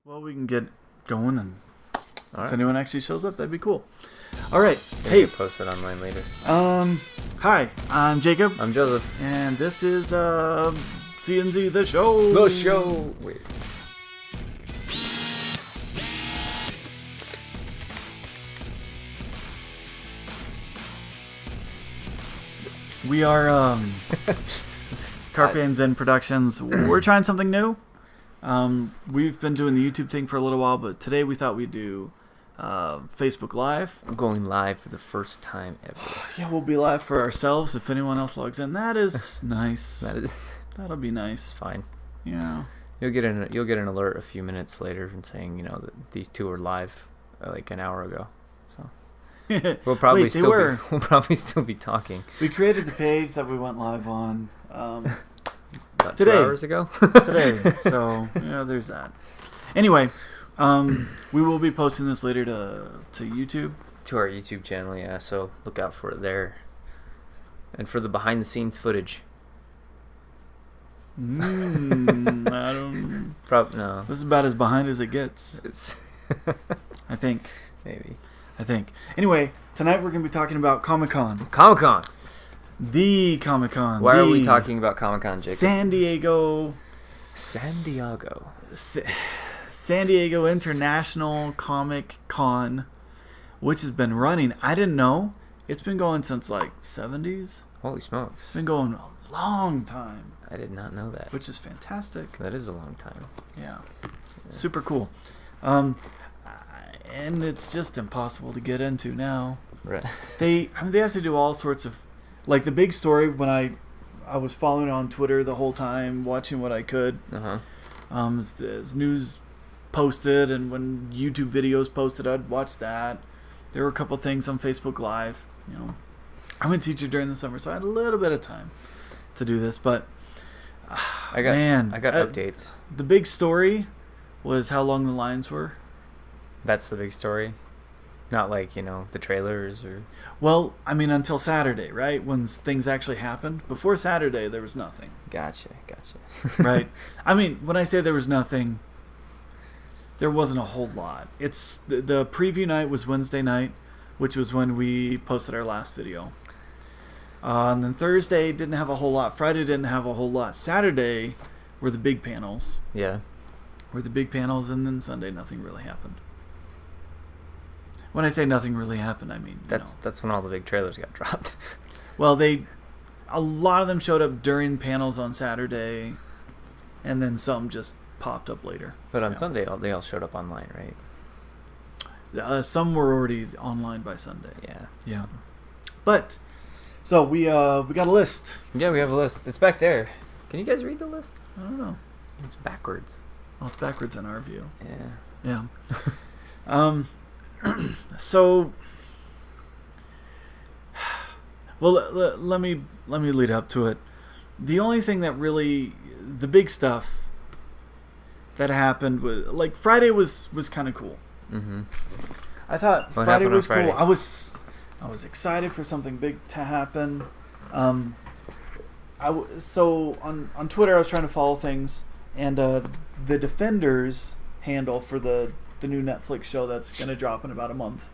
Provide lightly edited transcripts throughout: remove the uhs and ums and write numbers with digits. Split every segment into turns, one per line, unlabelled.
Well, we can get going, and
All
if
right.
anyone actually shows up, that'd be cool. All right.
Maybe
Hey,
we'll post it online later.
hi, I'm Jacob,
I'm Joseph.
and this is CNZ the show.
The show. Wait.
We are Carpe and Zen Productions. We're trying something new. We've been doing the YouTube thing for a little while, but today we thought we'd do Facebook Live.
I'm going live for the first time ever.
Yeah, we'll be live for ourselves if anyone else logs in. That is nice.
That is
That'll be nice.
fine.
Yeah.
You'll get an alert a few minutes later and saying that these two are live like an hour ago. So we'll probably
Wait, they were.
we'll probably still be talking.
We created the page that we went live on
About
Today.
2 hours ago.
today. So, yeah, there's that. Anyway, we will be posting this later to YouTube.
To our YouTube channel, yeah. So look out for it there. And for the behind the scenes footage.
I don't.
No.
This is about as behind as it gets.
It's
I think.
maybe.
Anyway, tonight we're going to be talking about Comic-Con.
Comic-Con.
The Comic-Con.
Why are we talking about Comic-Con, Jacob?
San Diego International Comic Con, which has been running. I didn't know. It's been going since like 70s.
Holy smokes.
It's been going a long time,
I did not know that.
which is fantastic.
That is a long time.
Yeah. Super cool. And it's just impossible to get into now.
Right.
They have to do all sorts of, like, the big story. When I was following on Twitter the whole time, watching what I could.
Uh-huh.
As news posted and when YouTube videos posted, I'd watch that. There were a couple things on Facebook Live. I'm a teacher during the summer, so I had a little bit of time to do this. But
I got
uh,
updates.
the big story was how long the lines were.
That's the big story. Not like, the trailers or...
Well, I mean, until Saturday, right? When things actually happened. Before Saturday, there was nothing.
Gotcha.
Right? I mean, when I say there was nothing, there wasn't a whole lot. It's the preview night was Wednesday night, which was when we posted our last video. And then Thursday didn't have a whole lot. Friday didn't have a whole lot. Saturday were the big panels.
Yeah.
And then Sunday nothing really happened. When I say nothing really happened, I mean
That's when all the big trailers got dropped.
Well, a lot of them showed up during panels on Saturday, and then some just popped up later.
But on Sunday, they all showed up online, right?
Some were already online by Sunday.
Yeah.
Yeah. But so we got a list.
Yeah, we have a list. It's back there. Can you guys read the list?
I don't know.
It's backwards.
Well, it's backwards in our view.
Yeah.
Yeah. So, well, let me lead up to it. The only thing that really, the big stuff that happened was, like, Friday was kind of cool.
Mm-hmm.
I thought
What
Friday
happened
was
on Friday?
cool. I was excited for something big to happen. So on Twitter I was trying to follow things, and the Defenders handle for the new Netflix show that's going to drop in about a month.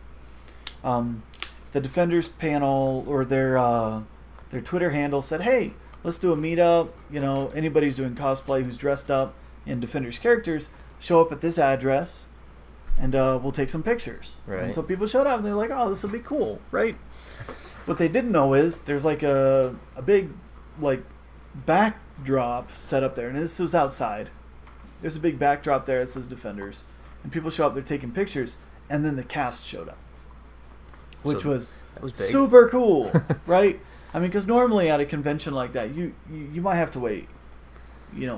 The Defenders panel, or their Twitter handle, said, "Hey, let's do a meetup. Anybody who's doing cosplay who's dressed up in Defenders characters, show up at this address, and we'll take some pictures."
Right.
And so people showed up, and they're like, "Oh, this will be cool, right?" What they didn't know is there's like a big like backdrop set up there, and this was outside. There's a big backdrop there that says Defenders. And people show up, they're taking pictures, and then the cast showed up, which was
big.
super cool, right? I mean, because normally at a convention like that, you might have to wait,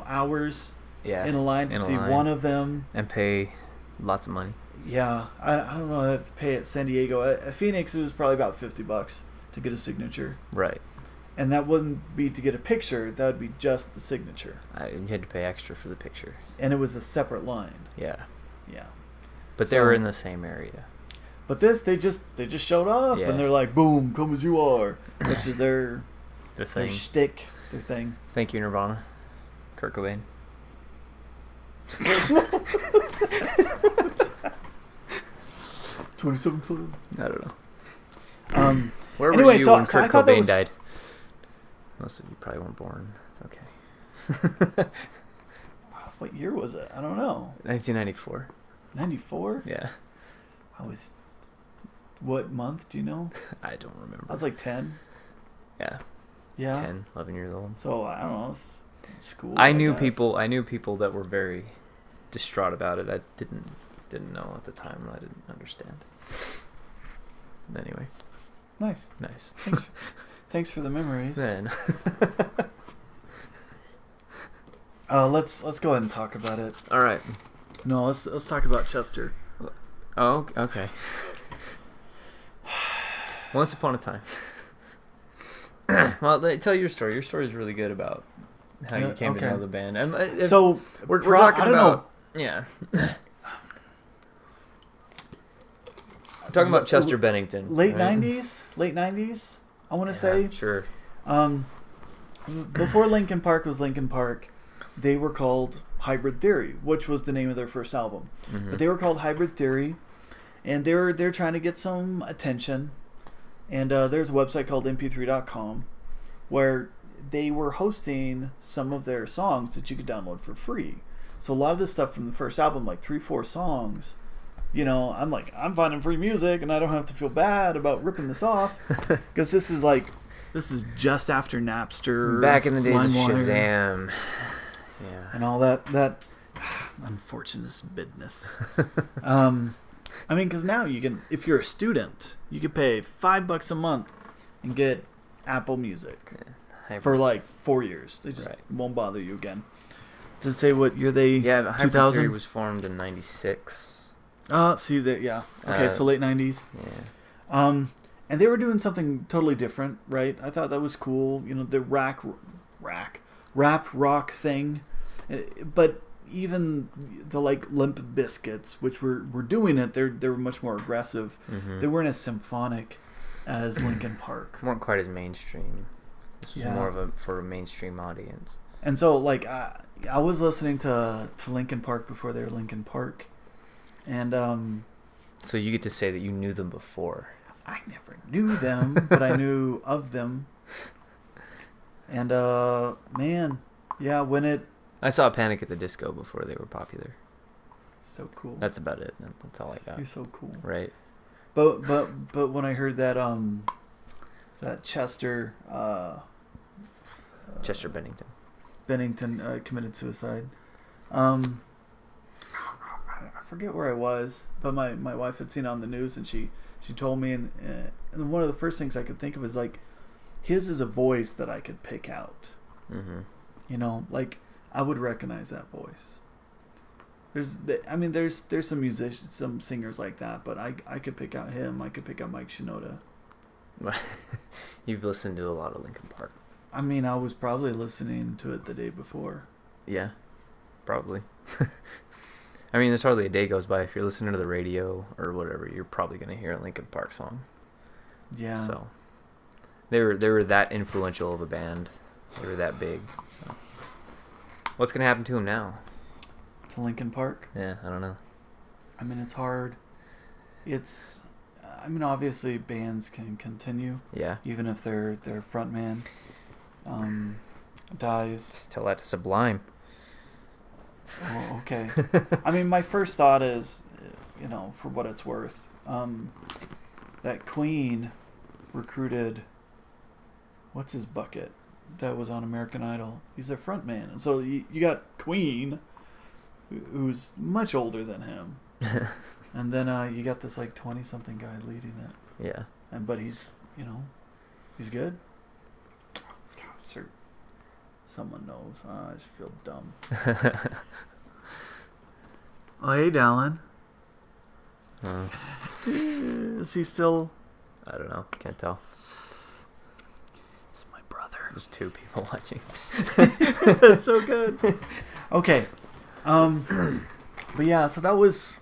hours in a line to see one of them.
And pay lots of money.
Yeah, I don't know. I have to pay at San Diego. At Phoenix, it was probably about $50 to get a signature.
Right.
And that wouldn't be to get a picture. That would be just the signature.
You had to pay extra for the picture.
And it was a separate line.
Yeah.
Yeah.
But they were in the same area.
But this, they just showed up,
Yeah.
and they're like, "Boom, come as you are," which is their
thing.
shtick, their thing.
Thank you, Nirvana. Kurt Cobain.
27 Club.
I don't know.
Where
were you when
so
Kurt
I thought that
Cobain
was...
died? Most of you probably weren't born. It's okay.
What year was it? I don't know.
1994.
94?
Yeah.
I was... What month, do you know?
I don't remember.
I was like 10.
Yeah.
Yeah.
10, 11 years old.
So, I don't know. School,
I knew
guess.
people that were very distraught about it. I didn't know at the time. I didn't understand. Anyway.
Nice. Thanks for the memories.
Then.
Let's go ahead and talk about it.
All right.
No, let's talk about Chester.
Oh, okay. Once upon a time. Well, tell your story. Your story is really good about how you came to know the band.
So
we're talking
I don't
about
know.
yeah. We're talking about Chester Bennington.
Late
right?
90s. I want to say.
Sure.
Before Linkin Park was Linkin Park, they were called Hybrid Theory, which was the name of their first album.
Mm-hmm.
But they were called Hybrid Theory, and they're trying to get some attention. And there's a website called mp3.com where they were hosting some of their songs that you could download for free. So a lot of the stuff from the first album, like 3-4 songs, I'm finding free music and I don't have to feel bad about ripping this off because this is just after Napster,
Back in the days of
LimeWire,
Shazam. Yeah.
and all that unfortunate business. Because now you can, if you're a student, you could pay $5 a month and get Apple Music for like 4 years. They just won't bother you again. Does it say what year they?
Yeah, Hybrid
2000?
Theory was formed in '96.
See that? Yeah. Okay, so late 90s.
Yeah.
And they were doing something totally different, right? I thought that was cool. The rap rock thing, but even the Limp Bizkits, which were doing it, they were much more aggressive.
Mm-hmm.
They weren't as symphonic as Linkin Park.
Weren't quite as mainstream. This was more for a mainstream audience.
And so I was listening to Linkin Park before they were Linkin Park, and
so you get to say that you knew them before.
I never knew them, but I knew of them. And when
I saw Panic at the Disco before they were popular.
so cool.
That's about it. That's all I got.
You're so cool.
Right.
But when I heard that Chester Bennington committed suicide, I forget where I was, but my wife had seen it on the news and she told me, and one of the first things I could think of is his is a voice that I could pick out.
Mm-hmm.
I would recognize that voice. There's some musicians, some singers like that, but I could pick out him. I could pick out Mike Shinoda.
You've listened to a lot of Linkin Park.
I was probably listening to it the day before.
Yeah, probably. There's hardly a day goes by if you're listening to the radio or whatever, you're probably going to hear a Linkin Park song.
Yeah.
So they were that influential of a band. They were that big. So what's going to happen to him now?
To Linkin Park?
Yeah, I don't know.
It's hard. Obviously bands can continue.
Yeah.
Even if their frontman dies.
Tell that to Sublime.
Oh, okay. My first thought is, for what it's worth, that Queen recruited, what's his bucket that was on American Idol? He's their front man. And so you got Queen, who's much older than him. And then you got this 20-something guy leading it.
Yeah.
But he's, he's good. God, sir. Someone knows. I just feel dumb. Oh, hey, Dallin. Is he still?
I don't know. Can't tell.
It's my brother.
There's 2 people watching.
That's so good. Okay. But yeah, so that was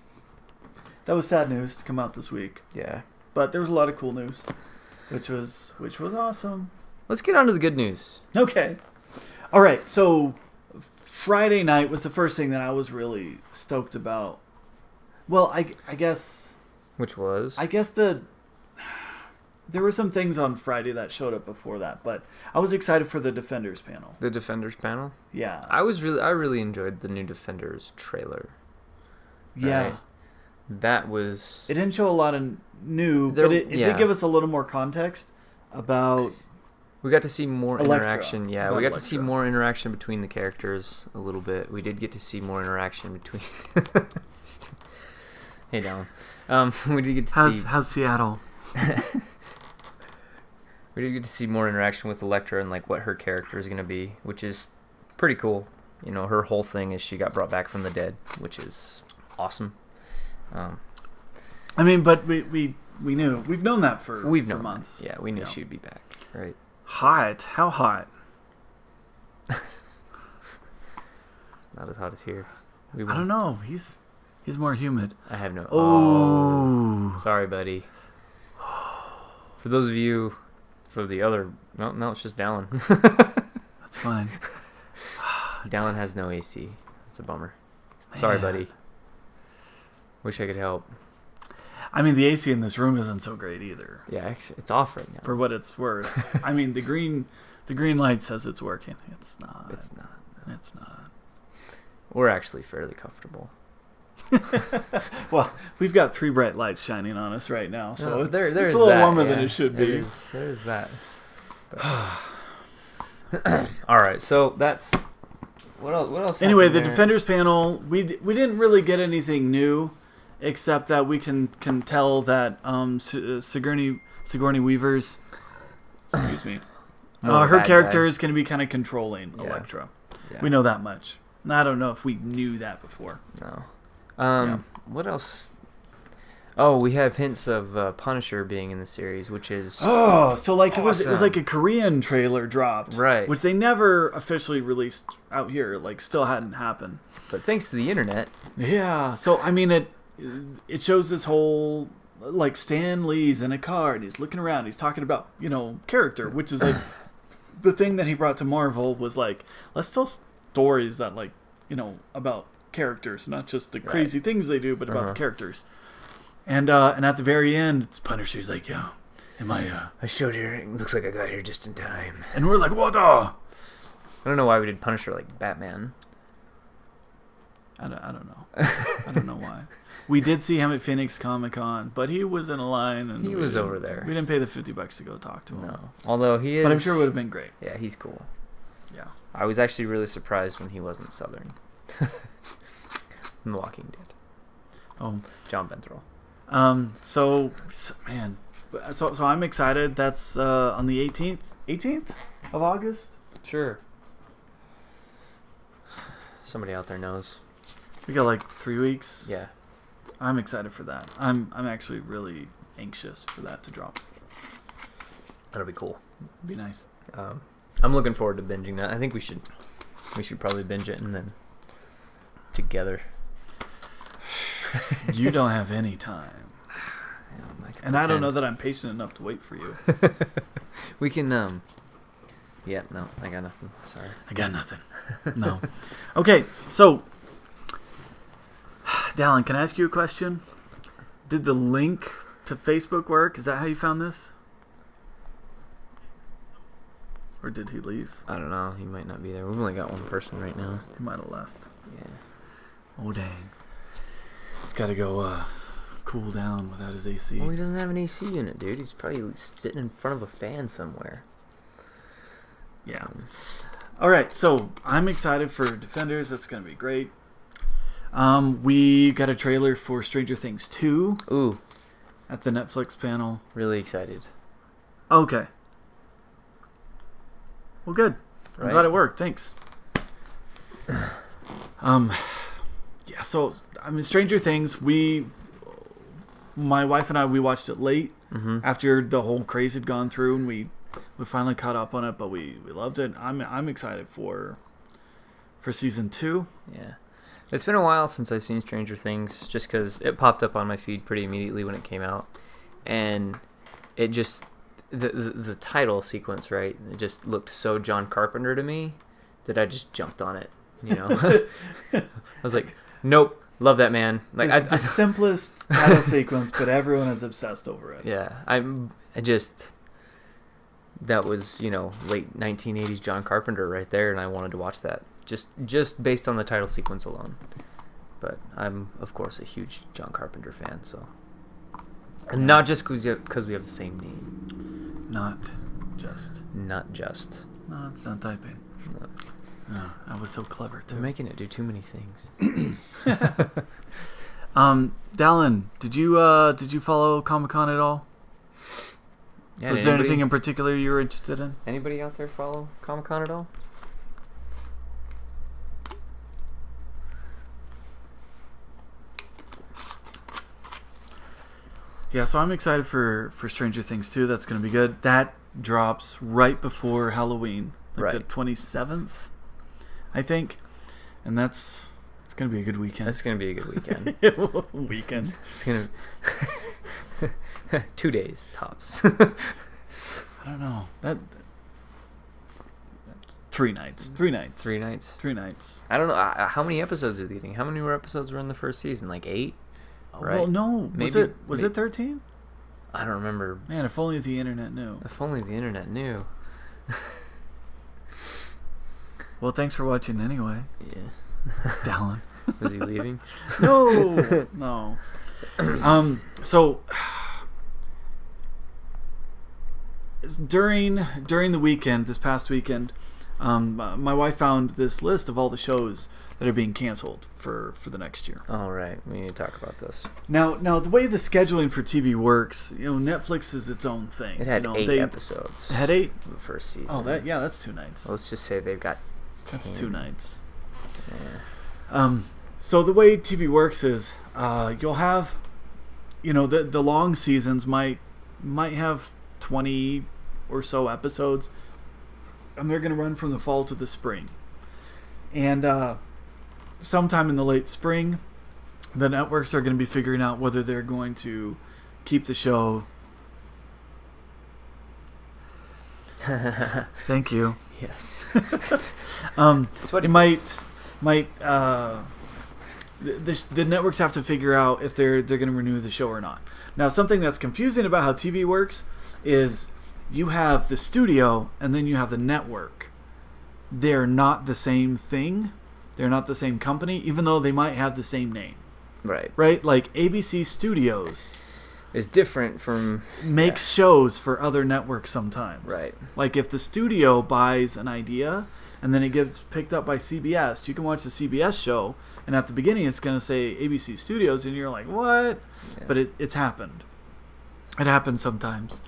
sad news to come out this week.
Yeah.
But there was a lot of cool news, which was awesome.
Let's get on to the good news.
Okay. All right. So Friday night was the first thing that I was really stoked about. Well, I guess
Which was?
I guess there were some things on Friday that showed up before that, but I was excited for the Defenders panel.
The Defenders panel?
Yeah.
I really enjoyed the new Defenders trailer.
Yeah.
Right? That was...
It didn't show a lot of new, but it did give us a little more context about...
We got to see more
Electra.
interaction. Yeah,
About
we got
Electra.
to see more interaction between the characters a little bit. We did get to see more interaction between... Hey, Dallin. We did get to see...
How's Seattle?
We did get to see more interaction with Electra and like what her character is going to be, which is pretty cool. You know, her whole thing is she got brought back from the dead, which is awesome.
I mean, but we knew. We've known that for months.
That. Yeah, we knew she'd be back, right?
Hot? How hot?
It's not as hot as here.
I don't know. He's more humid.
I have no...
Oh.
Sorry, buddy. For those of you... For the other... No, it's just Dallin.
That's fine.
Dallin has no AC. It's a bummer. Sorry, buddy. Wish I could help.
I mean, the AC in this room isn't so great either.
Yeah, it's off right now.
For what it's worth. I mean, the green light says it's working. It's not.
It's not.
No. It's not.
We're actually fairly comfortable.
Well, we've got 3 bright lights shining on us right now, so it's a
there's
little
that,
warmer than it should be.
There's that. All right, so that's what else?
Anyway, the
there?
Defenders panel, we didn't really get anything new, except that we can tell that Sigourney Weaver's, excuse me, her character is going to be kind of controlling Electra. Yeah. We know that much. And I don't know if we knew that before.
No. What else? Oh, we have hints of Punisher being in the series, which is
so like
awesome.
it was like a Korean trailer dropped,
right?
Which they never officially released out here, like still hadn't happened.
But thanks to the internet,
yeah. So I mean, it shows this whole like Stan Lee's in a car and he's looking around, he's talking about character, which is like the thing that he brought to Marvel was like, let's tell stories that like about characters, not just the crazy things they do, but about the characters. And at the very end, it's Punisher. He's like, "Yeah,
I showed here. It looks like I got here just in time."
And we're like, "What the?"
I don't know why we did Punisher like Batman.
I don't know. I don't know why. We did see him at Phoenix Comic-Con, but he was in a line, and
he was over there.
We didn't pay the $50 to go talk to him.
No, although he is.
But I'm sure it would have been great.
Yeah, he's cool.
Yeah,
I was actually really surprised when he wasn't Southern. The Walking Dead.
Oh,
John Bernthal.
So I'm excited. That's on the 18th of August.
Sure. Somebody out there knows.
We got like 3 weeks.
Yeah.
I'm excited for that. I'm actually really anxious for that to drop.
That'll be cool.
It'd be nice.
I'm looking forward to binging that. I think we should probably binge it and then together.
You don't have any time. And I don't know that I'm patient enough to wait for you.
We can, yeah, no, I got nothing. Sorry.
I got nothing. No. Okay, so, Dallin, can I ask you a question? Did the link to Facebook work? Is that how you found this? Or did he leave?
I don't know. He might not be there. We've only got one person right now.
He might have left.
Yeah.
Oh, dang. He's got to go cool down without his AC.
Well, he doesn't have an AC unit, dude. He's probably sitting in front of a fan somewhere.
Yeah. All right, so I'm excited for Defenders. That's going to be great. We got a trailer for Stranger Things 2.
Ooh.
At the Netflix panel.
Really excited.
Okay. Well, good.
Right.
I'm glad it worked. Thanks. Yeah, so, I mean, Stranger Things, my wife and I, we watched it late after the whole craze had gone through, and we finally caught up on it, but we loved it. I'm excited for season 2.
Yeah. It's been a while since I've seen Stranger Things, just because it popped up on my feed pretty immediately when it came out, and it just... The title sequence, right? It just looked so John Carpenter to me that I just jumped on it. I was like, nope, Love that man. Like
the simplest title sequence, but everyone is obsessed over it.
Yeah, that was, late 1980s John Carpenter right there, and I wanted to watch that just based on the title sequence alone. But I'm, of course, a huge John Carpenter fan, so. And not just because we have the same name.
Not just.
No,
it's not typing.
No.
Oh, I was so clever, too.
We're making it do too many things.
Dallin, did you follow Comic-Con at all?
Yeah,
Was there anything in particular you were interested in?
Anybody out there follow Comic-Con at all?
Yeah, so I'm excited for Stranger Things 2. That's going to be good. That drops right before Halloween, like the 27th, I think. And it's going to be a good weekend.
It's going to be a good weekend.
Weekend.
It's going to 2 days tops.
I don't know. That's 3 nights. 3 nights.
3 nights.
3 nights.
I don't know. How many episodes are they getting? How many more episodes were in the first season? Like 8? Right?
Well, no. Was it 13?
I don't remember.
Man, if only the internet knew.
If only the internet knew.
Well, thanks for watching anyway.
Yeah.
Dallin.
Was he leaving?
No. So during the weekend, this past weekend, my wife found this list of all the shows that are being canceled for the next year.
All right, we need to talk about this.
Now, the way the scheduling for TV works, Netflix is its own thing.
It had 8 episodes.
It had 8
in the first season.
Oh, that's 2 nights.
Let's just say they've got 10.
That's 2 nights.
Yeah.
So the way TV works is, you'll have, the long seasons might have 20 or so episodes, and they're going to run from the fall to the spring. And sometime in the late spring, the networks are going to be figuring out whether they're going to keep the show. Thank you.
Yes.
It might the networks have to figure out if they're going to renew the show or not. Now, something that's confusing about how TV works is you have the studio and then you have the network. They're not the same thing. They're not the same company, even though they might have the same name.
Right.
Right? Like ABC Studios
is different from
makes shows for other networks sometimes.
Right.
Like if the studio buys an idea and then it gets picked up by CBS, you can watch the CBS show and at the beginning it's going to say ABC Studios and you're like, what? Yeah. But it's happened. It happens sometimes.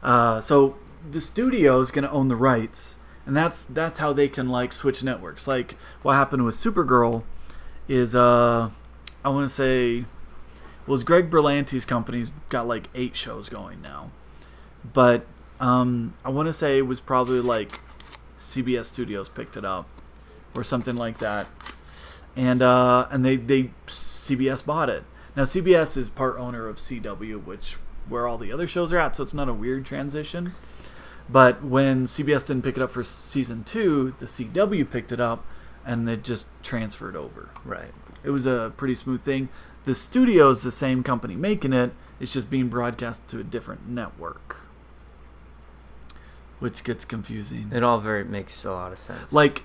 So the studio is going to own the rights, and that's how they can switch networks. Like what happened with Supergirl is I want to say was Greg Berlanti's company's got 8 shows going now, but I want to say it was probably CBS Studios picked it up or something like that, and they CBS bought it. Now CBS is part owner of CW, where all the other shows are at, so it's not a weird transition. But when CBS didn't pick it up for season 2, the CW picked it up, and it just transferred over.
Right.
It was a pretty smooth thing. The studio's the same company making it. It's just being broadcast to a different network, which gets confusing.
It all makes a lot of sense.
Like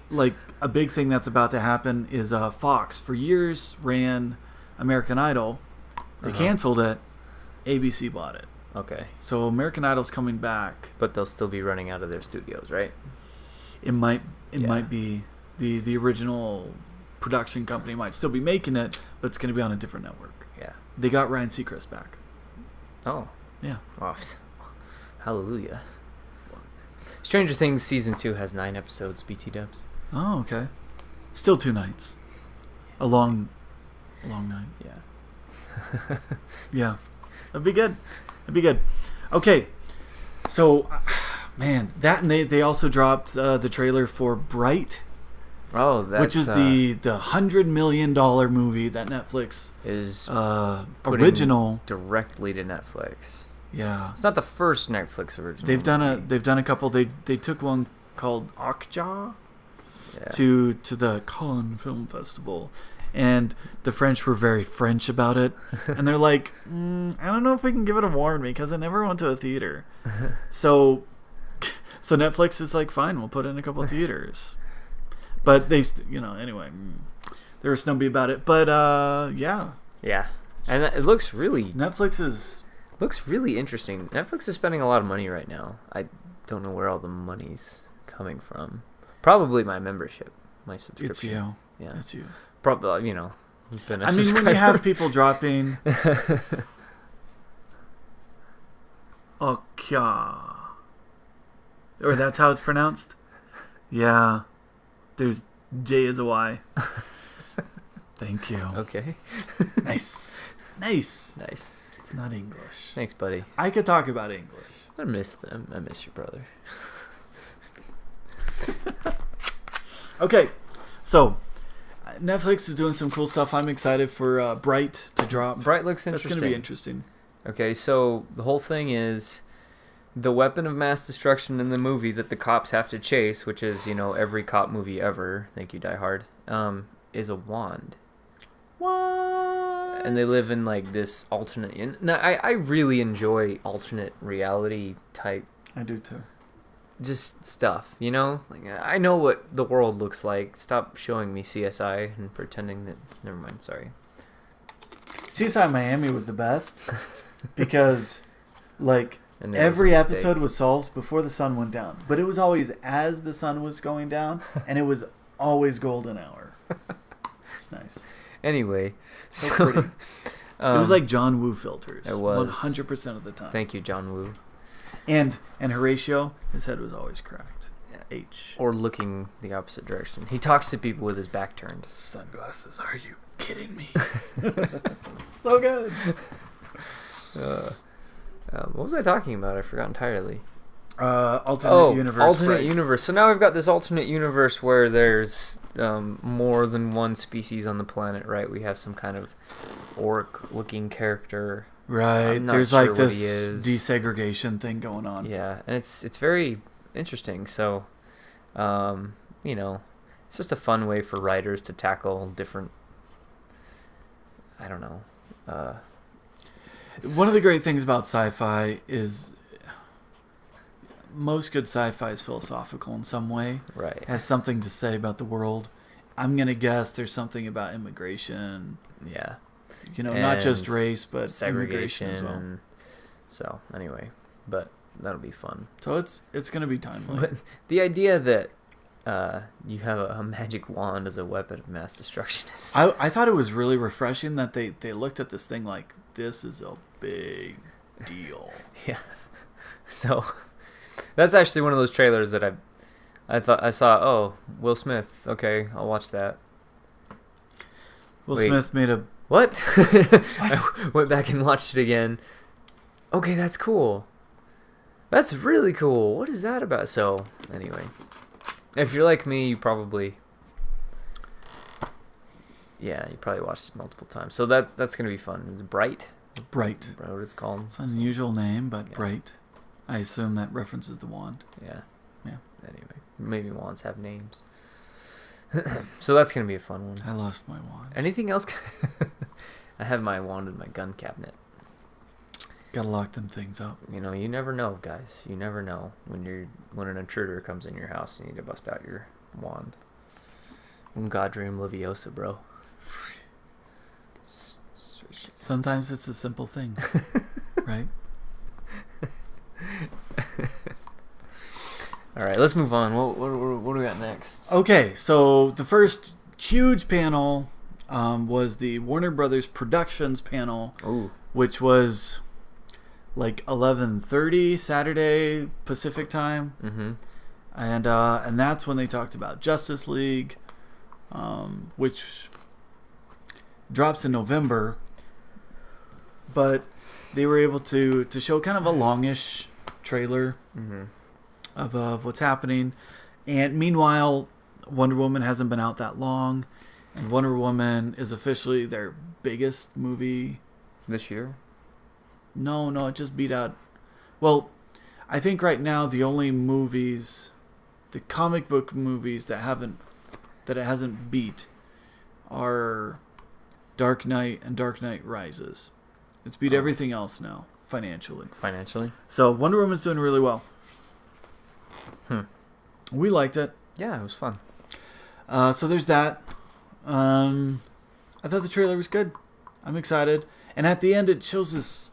a big thing that's about to happen is Fox for years ran American Idol. They canceled it. ABC bought it.
Okay.
So American Idol's coming back.
But they'll still be running out of their studios, right?
It might be the original production company might still be making it, but it's going to be on a different network.
Yeah.
They got Ryan Seacrest back.
Oh.
Yeah.
Oh, hallelujah. Stranger Things Season 2 has 9 episodes, BT dubs.
Oh, okay. Still 2 nights. A long night.
Yeah.
Yeah. That'd be good. Okay. So, man, that and they also dropped the trailer for Bright.
Oh,
which is the $100 million movie that Netflix
is
original
directly to Netflix.
Yeah,
it's not the first Netflix original.
They've done a couple. They took one called Okja to the Cannes Film Festival, and the French were very French about it. And they're like, I don't know if we can give it a warn because I never went to a theater. So Netflix is like, fine, we'll put it in a couple of theaters. But they, anyway, they were snubby about it. But yeah.
Yeah. And it looks really...
Looks
really interesting. Netflix is spending a lot of money right now. I don't know where all the money's coming from. Probably my membership, my subscription.
It's you.
Yeah.
It's you.
Probably, been a subscriber.
When you have people dropping... Okay. Or that's how it's pronounced? Yeah. There's J as a Y. Thank you.
Okay.
Nice. It's not English.
Thanks, buddy.
I could talk about English.
I miss them. I miss your brother.
Okay, so Netflix is doing some cool stuff. I'm excited for Bright to drop.
Bright looks interesting.
That's going to be interesting.
Okay, so the whole thing is the weapon of mass destruction in the movie that the cops have to chase, which is, every cop movie ever, thank you, Die Hard, is a wand.
What?
And they live in, like, this alternate... Now, I really enjoy alternate reality type...
I do, too.
Just stuff, Like, I know what the world looks like. Stop showing me CSI and pretending that... Never mind, sorry.
CSI Miami was the best because, like...
And
every episode was solved before the sun went down. But it was always as the sun was going down, and it was always golden hour. Nice.
Anyway,
so pretty. It was like John Woo filters.
It was
100% of the time.
Thank you, John Woo.
And Horatio, his head was always cracked. H.
Or looking the opposite direction. He talks to people with his back turned.
Sunglasses? Are you kidding me? So good.
What was I talking about? I've forgotten entirely.
Alternate universe.
Alternate universe. So now we've got this alternate universe where there's more than one species on the planet, right? We have some kind of orc-looking character.
Right. There's sure like this desegregation thing going on.
Yeah, and it's very interesting. So, it's just a fun way for writers to tackle different. I don't know.
One of the great things about sci-fi is most good sci-fi is philosophical in some way.
Right.
Has something to say about the world. I'm going to guess there's something about immigration.
Yeah.
Not just race, but
segregation
immigration as well.
So, anyway, but that'll be fun.
So it's going to be timely.
But the idea that you have a magic wand as a weapon of mass destruction is...
I thought it was really refreshing that they looked at this thing like, this is a big deal.
Yeah. So, that's actually one of those trailers that I thought I saw. Oh, Will Smith. Okay, I'll watch that.
Will Smith made a...
What? I went back and watched it again. Okay, that's cool. That's really cool. What is that about? So, anyway. If you're like me, you probably... Yeah, you probably watched it multiple times. So that's going to be fun. It's Bright.
Bright.
What it's called.
It's an unusual name, but
yeah.
Bright. I assume that references the wand.
Yeah.
Yeah.
Anyway, maybe wands have names. So that's going to be a fun one.
I lost my wand.
Anything else? I have my wand in my gun cabinet.
Gotta lock them things up.
You never know, guys. You never know when an intruder comes in your house. You need to bust out your wand. Wingardium Leviosa, bro.
Sometimes it's a simple thing, right?
All right, let's move on. What do we got next?
Okay, so the first huge panel was the Warner Brothers Productions panel,
Ooh.
which was like 11:30 Saturday Pacific time, and that's when they talked about Justice League, which drops in November, but they were able to show kind of a longish trailer of what's happening. And meanwhile, Wonder Woman hasn't been out that long, and Wonder Woman is officially their biggest movie
this year.
No, it just beat out. Well, I think right now the only movies, the comic book movies that it hasn't beat, are Dark Knight, and Dark Knight Rises. It's beat everything else now, financially. So Wonder Woman's doing really well. We liked it.
Yeah, it was fun.
So there's that. I thought the trailer was good. I'm excited. And at the end, it shows this...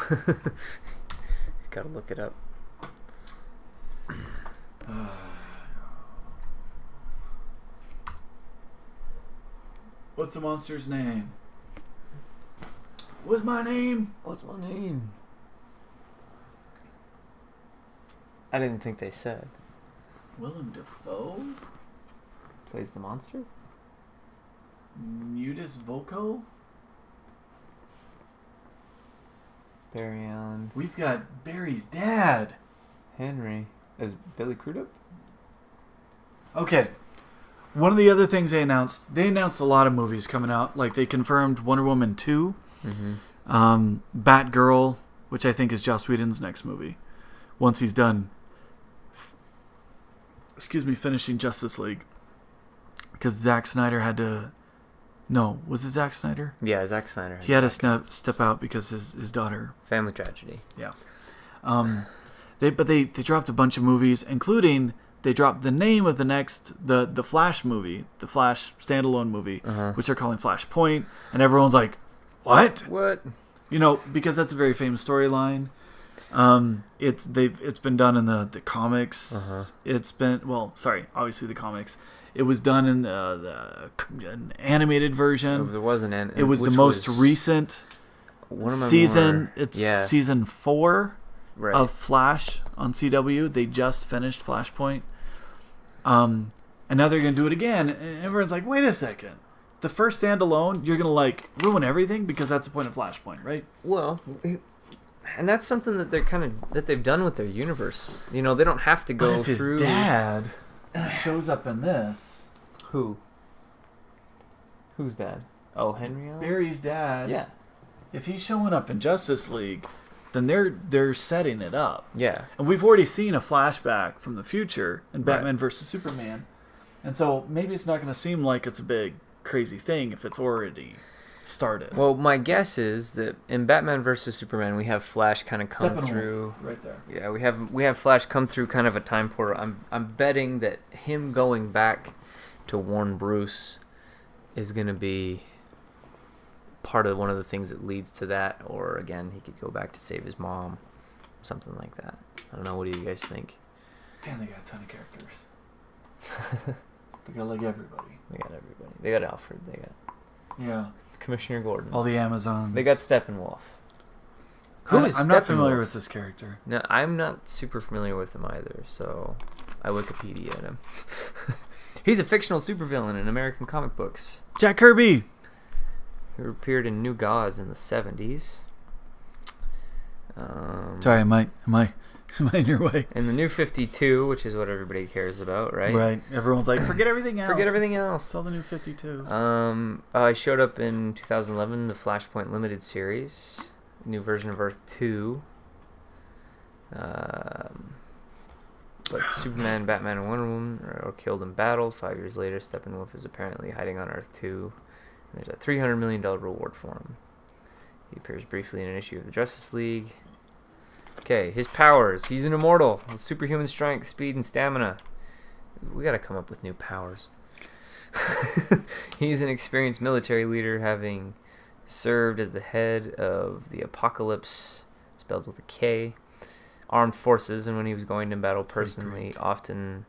He's got to look it up.
What's the monster's name? What's my name?
What's my name? I didn't think they said.
Willem Dafoe?
Plays the monster?
Nudis Volko?
Barry Allen.
We've got Barry's dad.
Henry. Is Billy Crudup?
Okay. One of the other things they announced a lot of movies coming out. Like they confirmed Wonder Woman 2.
Mm-hmm.
Batgirl, which I think is Joss Whedon's next movie. Once he's done finishing Justice League. Because Zack Snyder had to... No, was it Zack Snyder?
Yeah, Zack Snyder.
He had to step out because his daughter...
Family tragedy.
Yeah. They dropped a bunch of movies, including... They dropped the name of the next... The Flash movie. The Flash standalone movie. Which they're calling Flashpoint. And everyone's like, what?
What?
You know, because that's a very famous storyline. It's been done in the comics. It's been obviously the comics. It was done in an animated version.
There was
It was the most recent season. It's season 4 of Flash on CW. They just finished Flashpoint. And now they're gonna do it again. And everyone's like, wait a second. The first standalone, you're gonna ruin everything because that's the point of Flashpoint, right?
Well, and that's something that they've done with their universe. You know, they don't have to go through.
His dad shows up in this.
Who? Who's dad? Oh, Henry Allen?
Barry's dad.
Yeah.
If he's showing up in Justice League, then they're setting it up.
Yeah.
And we've already seen a flashback from the future in Batman vs Superman, and so maybe it's not going to seem like it's a big crazy thing if it's already started.
Well, my guess is that in Batman vs Superman, we have Flash kind of come through
right there.
Yeah, we have Flash come through kind of a time portal. I'm betting that him going back to warn Bruce is going to be part of one of the things that leads to that, or again, he could go back to save his mom, something like that. I don't know. What do you guys think?
Man, they got a ton of characters. They got everybody.
They got Alfred. They got Commissioner Gordon.
All the Amazons.
They got Steppenwolf.
I'm not familiar with this character.
No, I'm not super familiar with him either, so I Wikipedia'd him. He's a fictional supervillain in American comic books.
Jack Kirby.
Who appeared in New Gods in the 70s.
Sorry, am I in your way?
In the New 52, which is what everybody cares about, right?
Right. Everyone's like, forget everything else.
Forget everything else.
It's all the New 52.
I showed up in 2011, the Flashpoint Limited series. New version of Earth 2. But Superman, Batman, and Wonder Woman are killed in battle. 5 years later, Steppenwolf is apparently hiding on Earth 2. And there's a $300 million reward for him. He appears briefly in an issue of the Justice League. Okay, his powers. He's an immortal with superhuman strength, speed, and stamina. We gotta come up with new powers. He's an experienced military leader, having served as the head of the Apocalypse, spelled with a K, armed forces, and when he was going to battle personally, often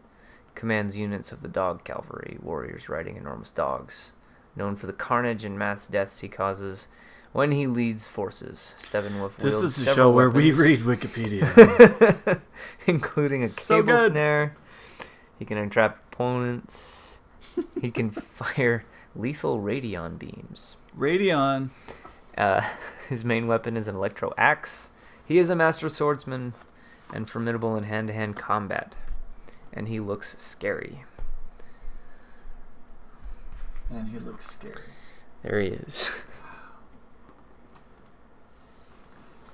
commands units of the dog cavalry, warriors riding enormous dogs. Known for the carnage and mass deaths he causes when he leads forces. Steppenwolf
This
wields
is a show
several
where we
weapons,
read Wikipedia.
including a
So
cable
good.
snare. He can entrap opponents. He can fire lethal radion beams.
Radion.
His main weapon is an electro axe. He is a master swordsman and formidable in hand-to-hand combat. And he looks scary.
And he looks scary.
There he is.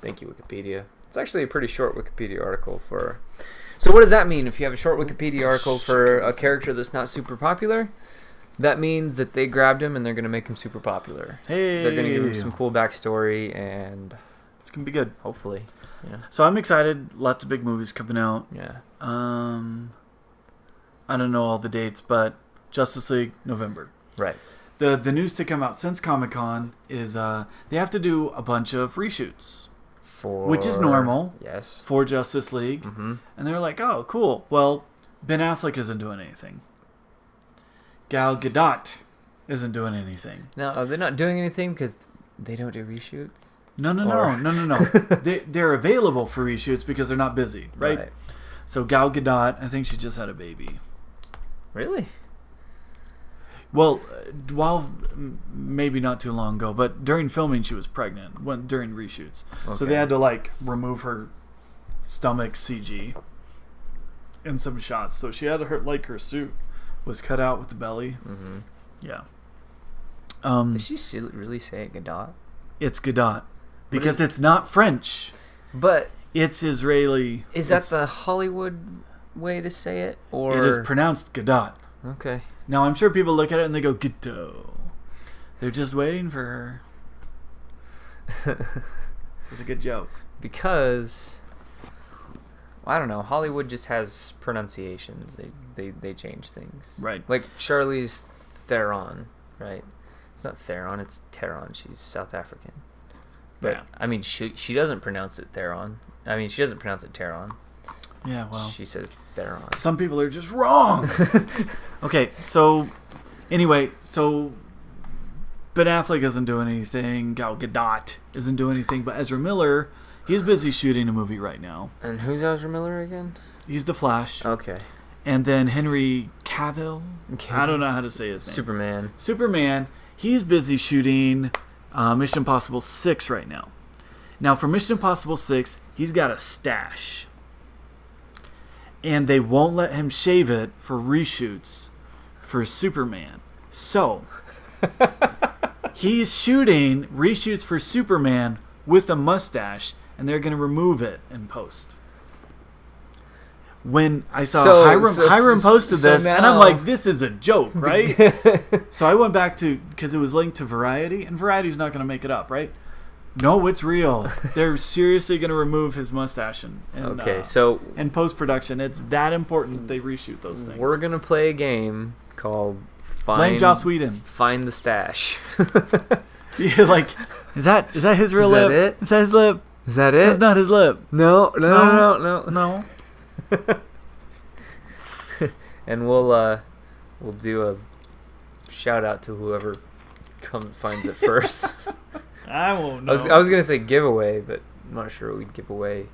Thank you, Wikipedia. It's actually a pretty short Wikipedia article for So what does that mean? If you have a short Wikipedia article for a character that's not super popular, that means that they grabbed him and they're going to make him super popular.
Hey.
They're going to give him some cool backstory and...
It's going to be good.
Hopefully. Yeah.
So I'm excited. Lots of big movies coming out.
Yeah.
I don't know all the dates, but Justice League, November.
Right.
The news to come out since Comic-Con is they have to do a bunch of reshoots. Which is normal.
Yes.
For Justice League.
Mm-hmm.
And they're like, oh, cool. Well, Ben Affleck isn't doing anything. Gal Gadot isn't doing anything.
No, they're not doing anything because they don't do reshoots?
No. They're available for reshoots because they're not busy, right? So Gal Gadot, I think she just had a baby.
Really?
Well, maybe not too long ago, but during filming she was pregnant during reshoots. Okay. So they had to remove her stomach CG in some shots. So she had her suit was cut out with the belly.
Mm-hmm.
Yeah.
Did she really say it, Gadot?
It's Gadot because it's not French,
but
it's Israeli.
Is that the Hollywood way to say it, or
it is pronounced Gadot?
Okay.
Now I'm sure people look at it and they go Gadot. They're just waiting for her. It's a good joke
because I don't know. Hollywood just has pronunciations. They change things.
Right.
Like Charlize Theron, right? It's not Theron, it's Theron. She's South African. But
yeah.
I mean, she doesn't pronounce it Theron. I mean, she doesn't pronounce it Theron.
Yeah, well.
She says Theron.
Some people are just wrong. Okay, so anyway, Ben Affleck isn't doing anything. Gal Gadot isn't doing anything. But Ezra Miller, he's busy shooting a movie right now.
And who's Ezra Miller again?
He's the Flash.
Okay.
And then Henry Cavill. I don't know how to say his name. Superman. He's busy shooting Mission Impossible 6 right now. Now, for Mission Impossible 6, he's got a stash. And they won't let him shave it for reshoots for Superman. So, he's shooting reshoots for Superman with a mustache, and they're going to remove it in post. When I saw Hiram posted this, and I'm like, this is a joke, right? So I went back to, because it was linked to Variety, and Variety's not going to make it up, right? No, it's real. They're seriously going to remove his mustache in post-production. It's that important that they reshoot those things.
We're going to play a game called
Blame Joss Whedon.
Find the Stash.
Yeah, like, is that his real lip?
Is that it?
Is that his lip?
Is that it?
That's not his lip.
No. And we'll do a shout out to whoever finds it first.
I won't know.
I was gonna say giveaway, but I'm not sure what we'd give away.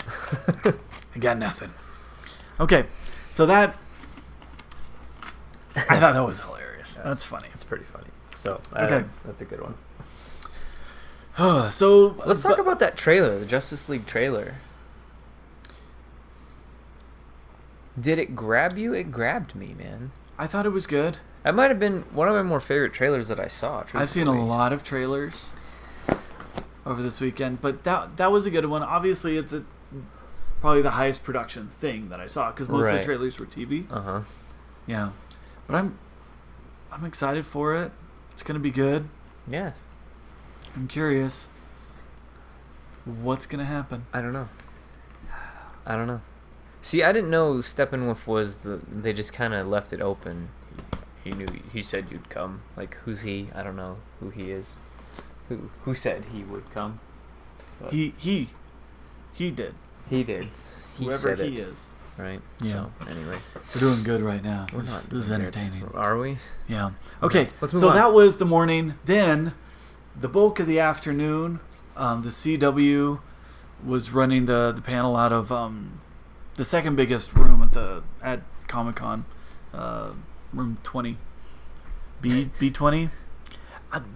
I got nothing. Okay, so I thought that was hilarious. That's funny.
It's pretty funny. So
okay,
that's a good one.
So
let's talk about that trailer, the Justice League trailer. Did it grab you? It grabbed me, man.
I thought it was good.
That might have been one of my more favorite trailers that I saw. Truthfully.
I've seen a lot of trailers over this weekend, but that was a good one. Obviously, it's probably the highest production thing that I saw because most of the trailers were TV. Yeah, but I'm excited for it. It's gonna be good.
Yeah.
I'm curious. What's gonna happen?
I don't know. See, I didn't know Steppenwolf was they just kind of left it open. He said you'd come. Like, who's he? I don't know who he is. Who said he would come? But
he did.
He did.
Whoever he is.
Right.
Yeah.
So, anyway,
we're doing good right now.
This
is entertaining.
Are we?
Yeah. Okay.
Let's move on.
That was the morning. Then, the bulk of the afternoon, the CW was running the panel out of the second biggest room at Comic-Con, room 20, B20.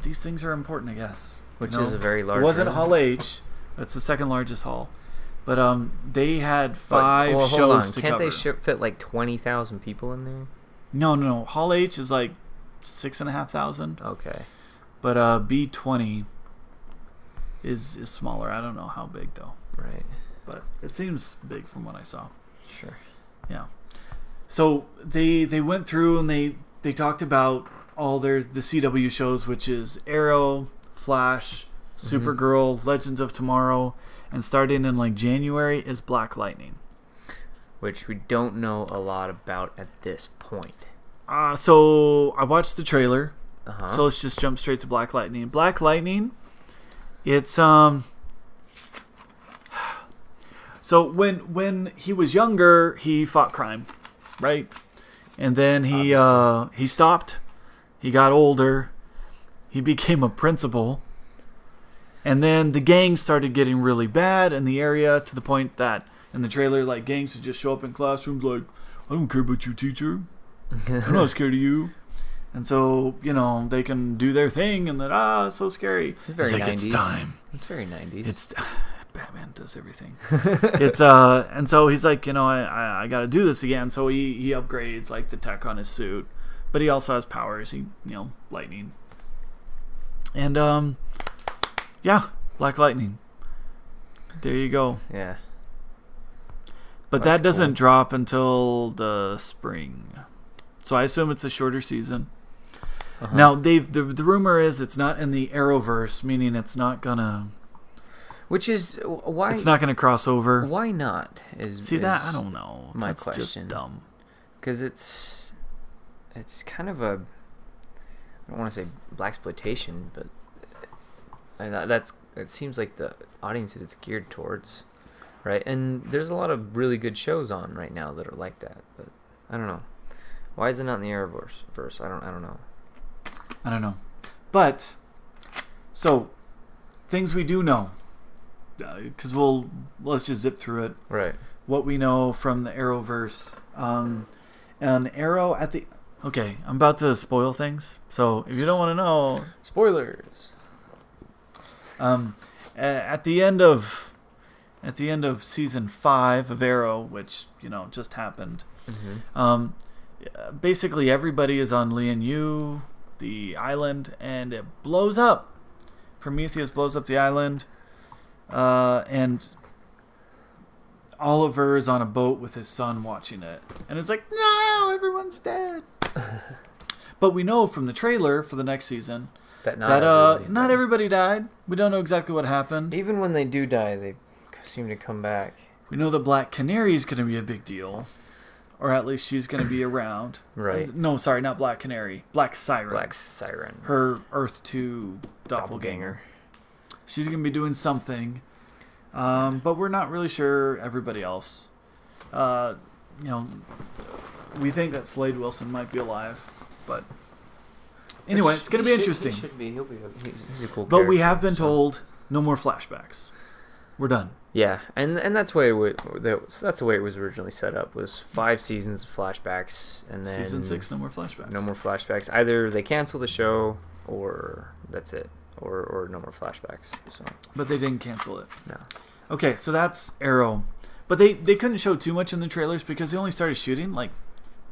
These things are important, I guess.
Which is a very large.
It wasn't
room.
Hall H. That's the second largest hall, but they had five shows
hold on.
to
Can't
cover.
they fit like 20,000 people in there?
No. Hall H is like 6,500.
Okay.
But B20 is smaller. I don't know how big though.
Right.
but it seems big from what I saw.
Sure.
Yeah. So they went through and they talked about all the CW shows, which is Arrow, Flash, Supergirl, Legends of Tomorrow, and starting in like January is Black Lightning.
Which we don't know a lot about at this point.
So I watched the trailer.
Uh-huh.
So let's just jump straight to Black Lightning. Black Lightning, it's so when he was younger, he fought crime, right? And then he stopped. He got older. He became a principal. And then the gangs started getting really bad in the area to the point that in the trailer, like, gangs would just show up in classrooms like, I don't care about you, teacher. I'm not scared of you. And so, they can do their thing and then, it's so scary.
It's very 90s.
It's time.
It's very 90s.
Batman does everything. And so he's like, I got to do this again. So he upgrades, like, the tech on his suit. But he also has powers. Lightning. And, yeah, Black Lightning. There you go.
Yeah.
But that doesn't drop until the spring. So I assume it's a shorter season. Uh-huh. Now, the rumor is it's not in the Arrowverse, meaning it's not gonna...
Which is why...
It's not gonna cross over.
Why not?
I don't know.
That's question.
Just dumb.
Because it's kind of a... I don't want to say blaxploitation, but... It seems like the audience that it's geared towards, right? And there's a lot of really good shows on right now that are like that, but I don't know. Why is it not in the Arrowverse? I don't know. But so things we do know, because let's just zip through it. Right.
What we know from the Arrowverse, an Arrow at the. Okay, I'm about to spoil things, so if you don't want to know,
spoilers.
At the end of season 5 of Arrow, which just happened, basically everybody is on Lian-Yu, the island, and it blows up. Prometheus blows up the island, and Oliver is on a boat with his son watching it, and it's like, no, everyone's dead. But we know from the trailer for the next season that not everybody died. We don't know exactly what happened.
Even when they do die, they seem to come back.
We know the Black Canary is going to be a big deal. Or at least she's going to be around.
Right.
No, sorry, not Black Canary. Black Siren.
Black Siren.
Her Earth 2 doppelganger. She's going to be doing something. But we're not really sure everybody else. We think that Slade Wilson might be alive. But... Anyway, it's going to be interesting.
He should be. He's a cool character.
But we have been told no more flashbacks. We're done.
Yeah, and that's the way it was originally set up. Was 5 seasons of flashbacks, and then
season 6, no more flashbacks.
No more flashbacks. Either they cancel the show, or that's it, or no more flashbacks. So.
But they didn't cancel it.
No.
Okay, so that's Arrow. But they couldn't show too much in the trailers because they only started shooting like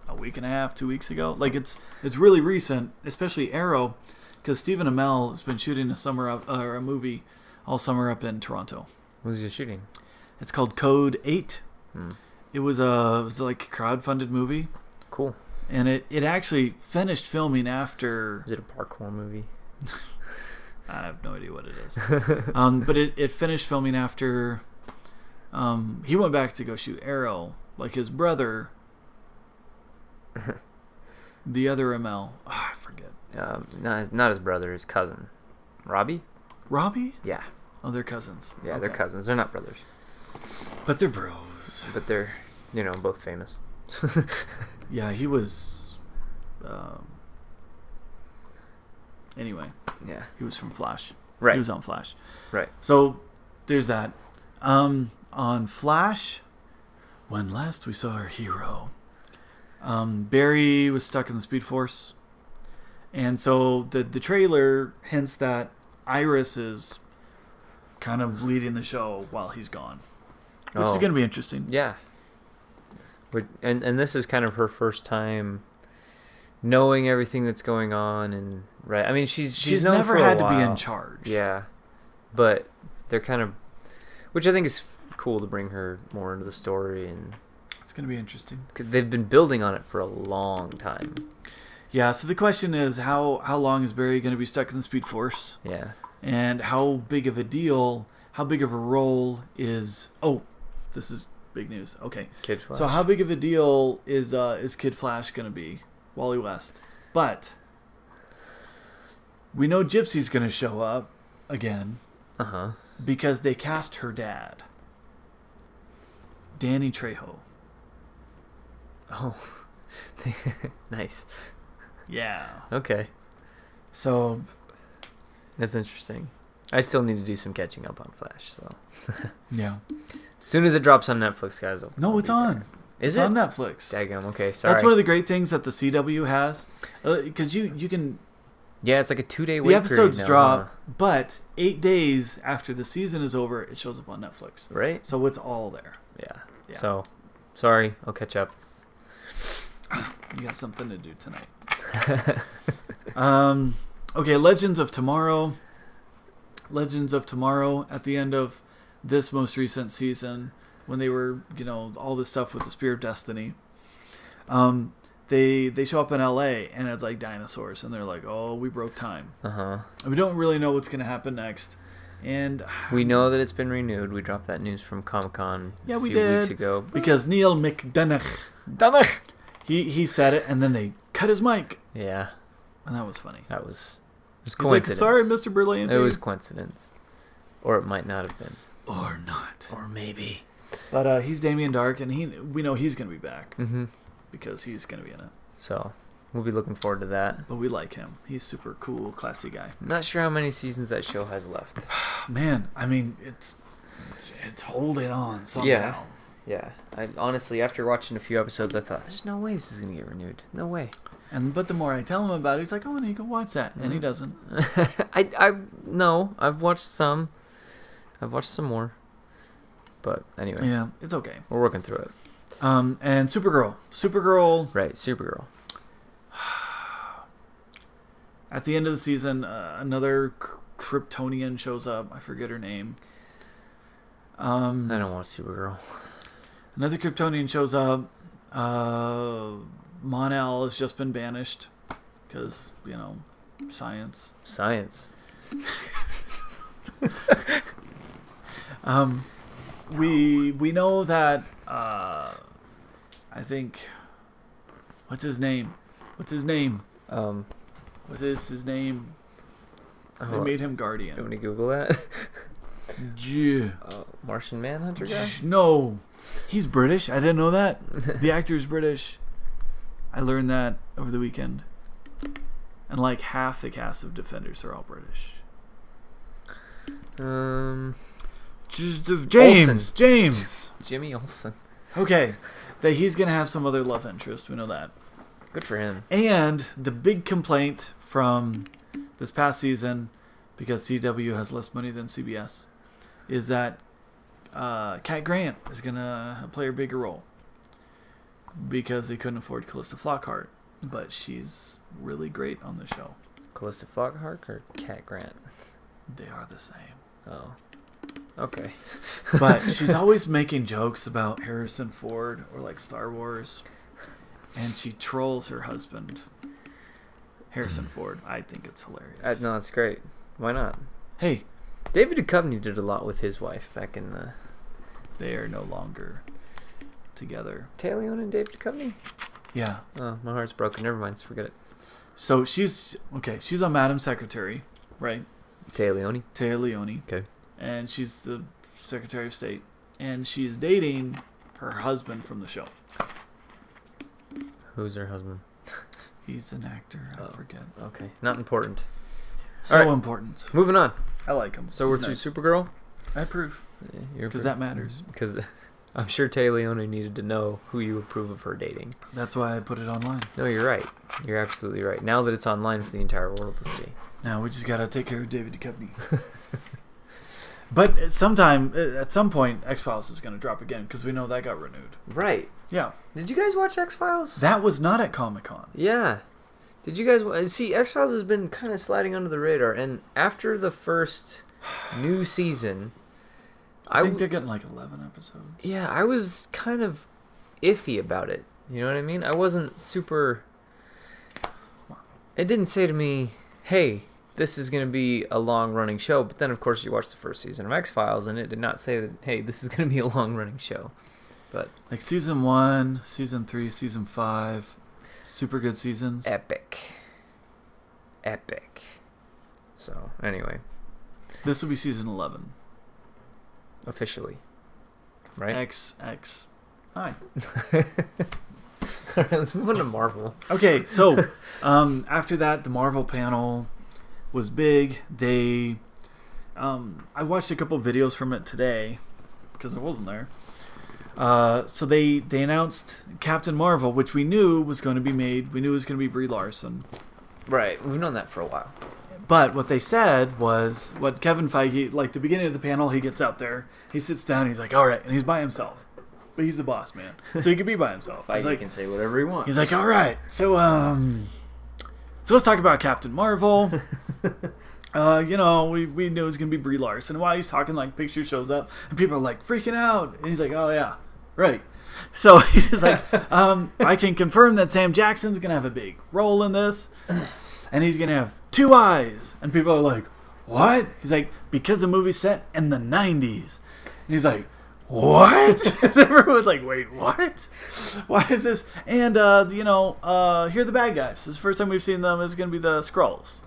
a week and a half, 2 weeks ago. Like it's really recent, especially Arrow, because Stephen Amell has been shooting a movie all summer up in Toronto.
What was he shooting?
It's called Code 8. It was like a crowdfunded movie.
Cool.
And it actually finished filming after.
Is it a parkour movie?
I have no idea what it is. But it finished filming after. He went back to go shoot Arrow, like his brother. The other ML. I forget.
Not his brother, his cousin. Robbie?
Yeah. Oh, they're cousins.
Yeah, they're cousins. They're not brothers.
But they're bros.
But they're, both famous.
Yeah, he was... Anyway.
Yeah.
He was from Flash.
Right.
He was on Flash.
Right.
So, there's that. On Flash, when last we saw our hero, Barry was stuck in the Speed Force. And so the trailer hints that Iris is kind of leading the show while he's gone. Which is going to be interesting.
Yeah. And this is kind of her first time knowing everything that's going on, and right. I mean, she's known
never
for a
had
while.
To be in charge.
Yeah, but they're kind of, which I think is cool to bring her more into the story, and
It's going to be interesting.
'cause they've been building on it for a long time.
Yeah, so the question is, how long is Barry going to be stuck in the Speed Force?
Yeah.
And how big of a deal, how big of a role is... Oh, this is big news. Okay.
Kid Flash.
So how big of a deal is Kid Flash going to be? Wally West. But we know Gypsy's going to show up again
Uh-huh.
because they cast her dad, Danny Trejo.
Oh. Nice.
Yeah.
Okay.
So
That's interesting. I still need to do some catching up on Flash, so.
yeah.
As soon as it drops on Netflix, guys.
No, it's on.
Is
It's
it?
on Netflix.
Daggum. Okay, sorry.
That's one of the great things that the CW has, because you can
Yeah, it's like a 2-day wait
the episodes
period now,
drop, but 8 days after the season is over, it shows up on Netflix.
huh? Right?
So it's all there.
Yeah.
Yeah.
So, sorry. I'll catch up.
You got something to do tonight. Okay, Legends of Tomorrow. Legends of Tomorrow at the end of this most recent season, when they were, all this stuff with the Spear of Destiny. They show up in LA and it's like dinosaurs, and they're like, "Oh, we broke time."
Uh-huh.
And we don't really know what's going to happen next. And
We know that it's been renewed. We dropped that news from Comic-Con
Yeah,
a
we
few weeks
did.
ago.
because Neil McDonough, he said it, and then they cut his mic,
Yeah,
and that was funny.
that was... It was
He's like,
coincidence.
"Sorry, Mr. Brilliant."
It was coincidence. Or it might not have been.
or not.
Or maybe.
But he's Damien Dark, and we know he's going to be back
Mm-hmm.
because he's going to be in it.
So, we'll be looking forward to that.
But we like him. He's super cool, classy guy.
Not sure how many seasons that show has left.
Man, I mean, it's holding on somehow.
Yeah. I honestly, after watching a few episodes, I thought, there's no way this is going to get renewed. No way.
But the more I tell him about it, he's like, "Oh, and you can watch that," and he doesn't.
No, I've watched some. I've watched some more. But anyway,
Yeah, it's okay.
we're working through it.
And Supergirl.
Right, Supergirl.
At the end of the season, another Kryptonian shows up. I forget her name.
I don't watch Supergirl.
Another Kryptonian shows up. Mon-El has just been banished because, science.
Science.
We know that I think what's his name? What is his name? They made him
You want
Guardian.
me to Google that? Martian Manhunter guy?
No, he's British. I didn't know that. The actor is British. I learned that over the weekend. And like half the cast of Defenders are all British. James.
Jimmy Olsen.
Okay, that he's gonna have some other love interest. We know that.
Good for him.
And the big complaint from this past season, because CW has less money than CBS, is that Cat Grant is gonna play a bigger role because they couldn't afford Callista Flockhart, but she's really great on the show.
Callista Flockhart or Cat Grant?
They are the same.
Oh. Okay.
But she's always making jokes about Harrison Ford or like Star Wars, and she trolls her husband, Harrison Ford. I think it's hilarious.
No, it's great. Why not?
Hey,
David Duchovny did a lot with his wife back in the...
they are no longer together.
Taylor Leone and David Duchovny?
Yeah.
Oh, my heart's broken. Never mind. Forget it.
So she's on Madam Secretary, right?
Taylor Leone.
Taylor Leone.
Okay.
And she's the Secretary of State. And she's dating her husband from the show.
Who's her husband?
He's an actor. I forget.
Okay. Not important.
So
All right.
important.
Moving on.
I like him.
So
He's
we're
nice.
through Supergirl?
I approve. Because that matters.
Because I'm sure Taylor Leone needed to know who you approve of her dating.
That's why I put it online.
No, you're right. You're absolutely right. Now that it's online for the entire world to see.
Now we just gotta take care of David Duchovny. But at some point, X-Files is gonna drop again because we know that got renewed.
Right.
Yeah.
Did you guys watch X-Files?
That was not at Comic-Con.
Yeah. Did you guys see X-Files has been kind of sliding under the radar, and after the first new season,
I think they're getting like 11 episodes.
Yeah, I was kind of iffy about it. You know what I mean? I wasn't super... It didn't say to me, hey, this is going to be a long-running show. But then, of course, you watch the first season of X-Files, and it did not say that, hey, this is going to be a long-running show. But
like season 1, season 3, season 5, super good seasons.
Epic. So, anyway.
This will be season 11.
Officially. Right?
X. Hi.
All right, let's move on to Marvel.
Okay, so after that, the Marvel panel was big. They, I watched a couple videos from it today because I wasn't there. So they announced Captain Marvel, which we knew was going to be made. We knew it was going to be Brie Larson.
Right, we've known that for a while.
But what they said was, what Kevin Feige, like the beginning of the panel, he gets out there, he sits down, he's like, all right, and he's by himself. But he's the boss, man. So he can be by himself.
Feige
like,
can say whatever he wants.
He's like, all right, so let's talk about Captain Marvel. You know, we knew it was going to be Brie Larson. And while he's talking, like, picture shows up, and people are, like, freaking out. And he's like, oh, yeah, right. So he's like, I can confirm that Sam Jackson's going to have a big role in this. And he's going to have 2 eyes. And people are like, what? He's like, because the movie's set in the 90s. And he's like, what? And everyone's like, wait, what? Why is this? And, you know, here are the bad guys. This is the first time we've seen them. It's going to be the Skrulls.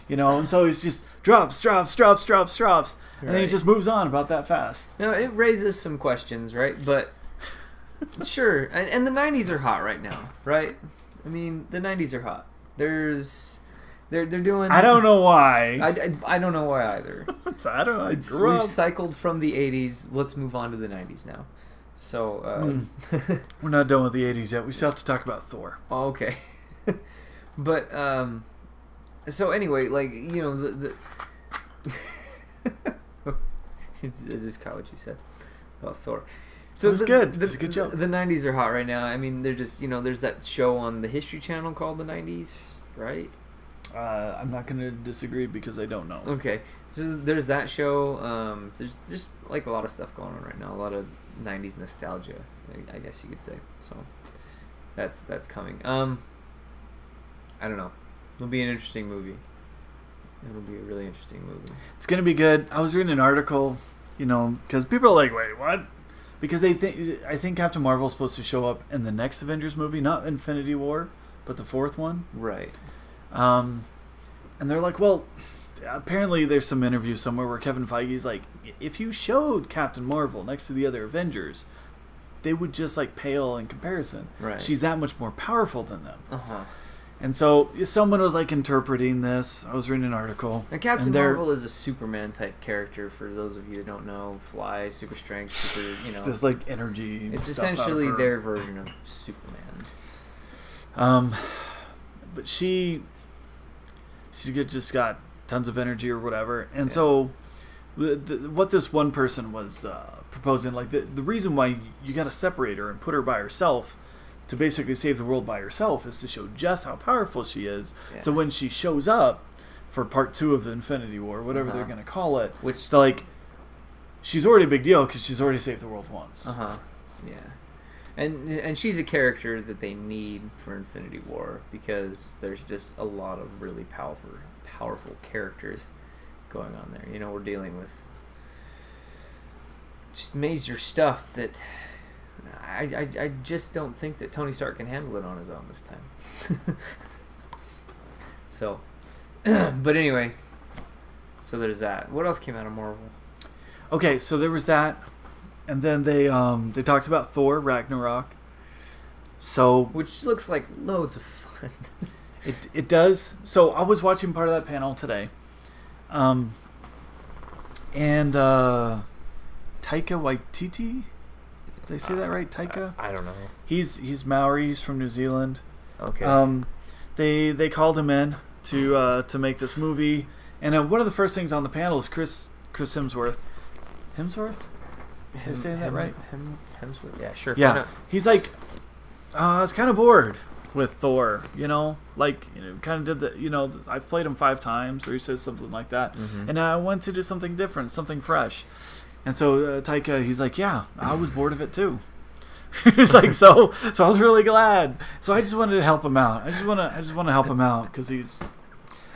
You know, and so he's just drops. And then he just moves on about that fast.
No, it raises some questions, right? But sure. And the 90s are hot right now, right? I mean, the 90s are hot. They're doing...
I don't know why.
I don't know why either.
I don't know.
We've cycled from the 80s. Let's move on to the 90s now. So...
We're not done with the 80s yet. We still have to talk about Thor.
Oh, okay. But, so anyway, like, you know, I just caught what you said about Thor. So
it was good. It was a good joke.
The 90s are hot right now. I mean, they're just, you know, there's that show on the History Channel called The 90s, right?
I'm not going to disagree because I don't know.
Okay. So there's that show. There's just, like, a lot of stuff going on right now. A lot of 90s nostalgia, I guess you could say. So that's coming. I don't know. It'll be an interesting movie. It'll be a really interesting movie.
It's going to be good. I was reading an article, you know, because people are like, wait, what? Because I think Captain Marvel is supposed to show up in the next Avengers movie, not Infinity War, but the 4th one.
Right.
And they're like, well, apparently there's some interview somewhere where Kevin Feige's like, if you showed Captain Marvel next to the other Avengers, they would just like pale in comparison.
Right.
She's that much more powerful than them.
Uh-huh.
And so someone was like interpreting this. I was reading an article.
And Captain Marvel is a Superman type character for those of you that don't know. Fly, super strength, super, you know.
Just like energy.
It's essentially their version of Superman.
But she just got tons of energy or whatever. And so what this one person was proposing, like the reason why you got to separate her and put her by herself to basically save the world by herself is to show just how powerful she is. Yeah. So when she shows up for part 2 of the Infinity War, whatever they're going to call it,
which
they're like, she's already a big deal because she's already saved the world once.
Yeah. And she's a character that they need for Infinity War because there's just a lot of really powerful characters going on there. You know, we're dealing with just major stuff that I just don't think that Tony Stark can handle it on his own this time. So, but anyway, so there's that. What else came out of Marvel?
Okay, so there was that, and then they talked about Thor Ragnarok. So,
which looks like loads of fun.
It does. So I was watching part of that panel today, and Taika Waititi. Did I say that right? Taika?
I don't know.
He's Maori. He's from New Zealand.
Okay.
They called him in to make this movie, and one of the first things on the panel is Chris Hemsworth. Hemsworth? Did I say that right?
Hemsworth. Yeah, sure.
Yeah. He's like, I was kind of bored with Thor. You know, like kind of did the. You know, I've played him 5 times, or he says something like that, and I want to do something different, something fresh. And so Taika, he's like, yeah, I was bored of it too. He's like, so I was really glad. So I just wanted to help him out. I just want to help him out because he's.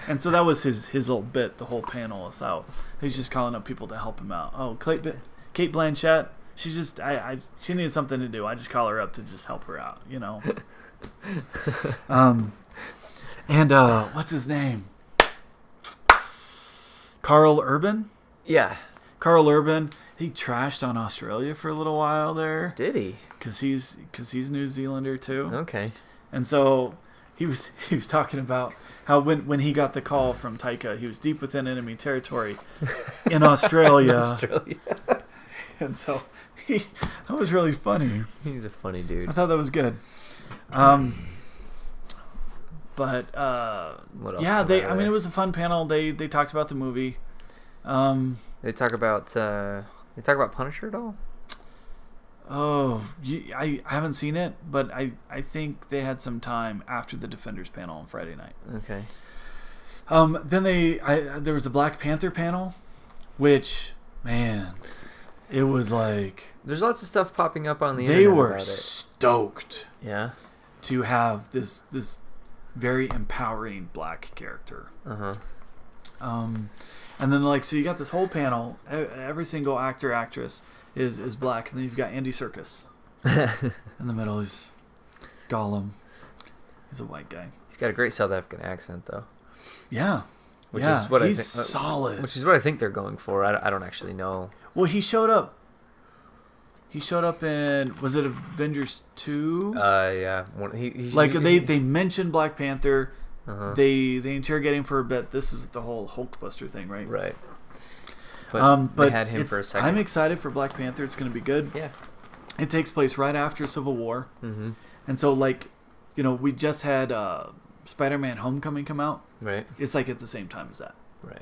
And so that was his little bit. The whole panel is out. He's just calling up people to help him out. Oh, Kate Blanchett. She's just she needs something to do. I just call her up to just help her out. And what's his name? Carl Urban.
Yeah.
Carl Urban. He trashed on Australia for a little while there.
Did he?
Because he's New Zealander too.
Okay.
And so he was talking about how when he got the call from Taika, he was deep within enemy territory in Australia. And so that was really funny.
He's a funny dude.
I thought that was good. But
what else?
yeah, it was a fun panel. They talked about the movie.
They talk about Punisher at all?
Oh, I haven't seen it, but I think they had some time after the Defenders panel on Friday night.
Okay.
Then there was a Black Panther panel, which, man, it was like
there's lots of stuff popping up on the internet.
They were
about it.
stoked,
yeah,
to have this very empowering black character. And then so you got this whole panel. Every single actor, actress is black, and then you've got Andy Serkis in the middle. He's Gollum. He's a white guy.
He's got a great South African accent, though.
Yeah,
which is what
he's
I think,
solid.
Which is what I think they're going for. I don't actually know.
Well, he showed up. He showed up in, was it Avengers 2?
Yeah.
They mentioned Black Panther. They interrogate him for a bit. This is the whole Hulkbuster thing, right?
Right. But they had him for a second.
I'm excited for Black Panther. It's going to be good.
Yeah.
It takes place right after Civil War.
Mm-hmm.
And so, we just had Spider-Man Homecoming come out.
Right.
It's like at the same time as that.
Right.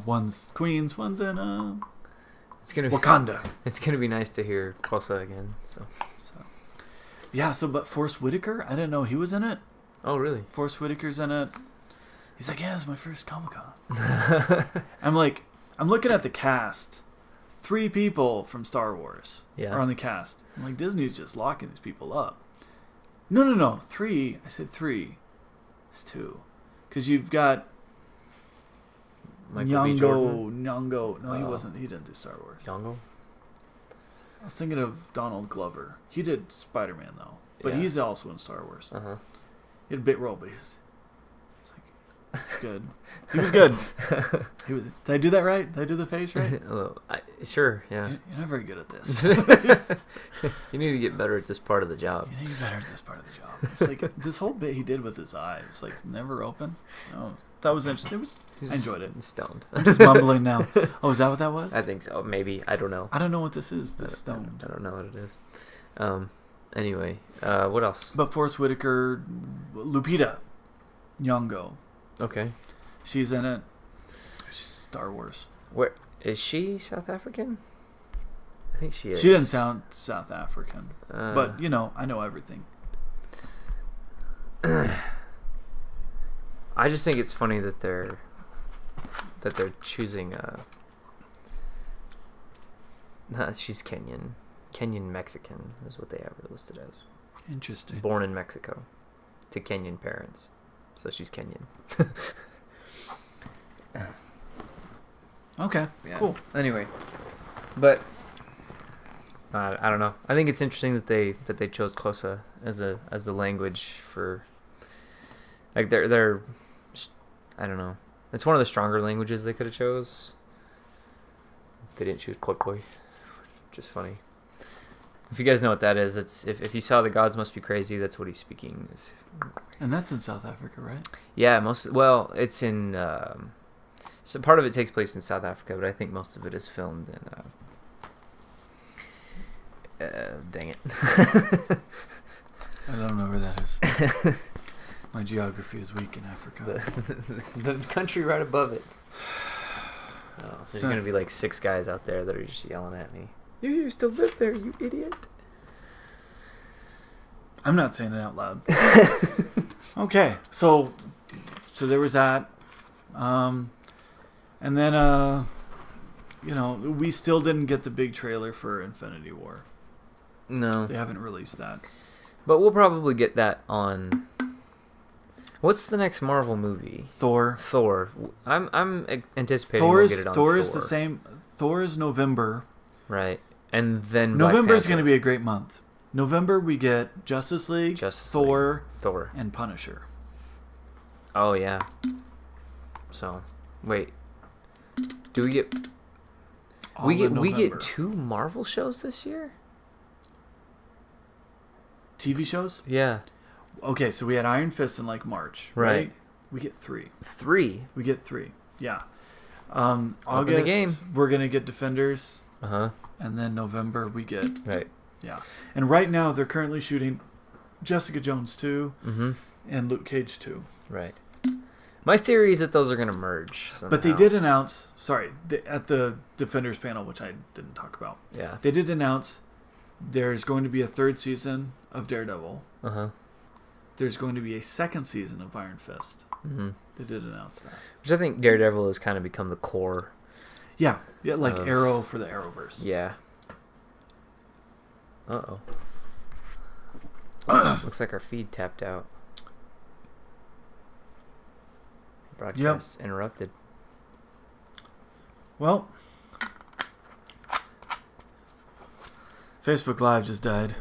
One's Queens, one's in
it's gonna be
Wakanda.
It's gonna be nice to hear Kosa again. So.
Yeah. But Forrest Whitaker, I didn't know he was in it.
Oh, really?
Forrest Whitaker's in it. He's like, yeah, it's my first Comic-Con. I'm looking at the cast. 3 people from Star Wars are on the cast. I'm like, Disney's just locking these people up. No. 3. I said 3. It's 2. Because you've got Nyong'o. No, he wasn't. He didn't do Star Wars.
Nyong'o?
I was thinking of Donald Glover. He did Spider-Man, though. But he's also in Star Wars. He had a bit role, but he's good. He was good. Did I do that right? Did I do the face right?
Sure, yeah.
You're not very good at this.
You need to get better at this part of the job.
You need to get better at this part of the job. It's like this whole bit he did with his eyes, never open. Oh, that was interesting. I enjoyed it.
Stoned.
I'm just mumbling now. Oh, is that what that was?
I think so. Maybe. I don't know.
I don't know what this is. This stoned.
I don't know what it is. Anyway, what else?
But Forrest Whitaker, Lupita Nyong'o.
Okay.
She's in it. She's Star Wars.
Where is she? South African? I think she is.
She didn't sound South African, but I know everything.
I just think it's funny that they're choosing. She's Kenyan Mexican is what they have her listed as.
Interesting.
Born in Mexico, to Kenyan parents, so she's Kenyan.
Okay.
Yeah.
Cool.
Anyway, but I don't know. I think it's interesting that they chose Xhosa as the language for they're I don't know. It's one of the stronger languages they could have chose. They didn't choose Khoikhoi, which is funny. If you guys know what that is, it's if you saw The Gods Must Be Crazy, that's what he's speaking.
And that's in South Africa, right? Yeah,
it's in. So part of it takes place in South Africa, but I think most of it is filmed in. Dang it.
I don't know where that is. My geography is weak in Africa.
The country right above it. Oh, there's going to be 6 guys out there that are just yelling at me. You used to live there, you idiot.
I'm not saying it out loud. Okay, so there was that. And then we still didn't get the big trailer for Infinity War.
No.
They haven't released that.
But we'll probably get that on... What's the next Marvel movie?
Thor.
I'm anticipating we'll get it on Thor.
Thor is the same. Thor is November.
Right. And then
November is going to be a great month. November we get Justice League, Thor, and Punisher.
Oh, yeah. So, wait. Do we get... We get 2 Marvel shows this year?
TV shows?
Yeah.
Okay, so we had Iron Fist in like March, right? We get 3.
3?
We get 3, yeah. August, we're going to get Defenders.
Uh-huh.
And then November, we get...
Right.
Yeah. And right now, they're currently shooting Jessica Jones 2
mm-hmm.
and Luke Cage 2.
Right. My theory is that those are going to merge somehow.
But they did announce... Sorry, at the Defenders panel, which I didn't talk about.
Yeah.
They did announce there's going to be a 3rd season of Daredevil.
Uh-huh.
There's going to be a 2nd season of Iron Fist.
Mm-hmm.
They did announce that.
Which I think Daredevil has kind of become the core.
Yeah, like Arrow for the Arrowverse.
Yeah. Uh-oh. Looks like our feed tapped out. Broadcast interrupted.
Well, Facebook Live just died.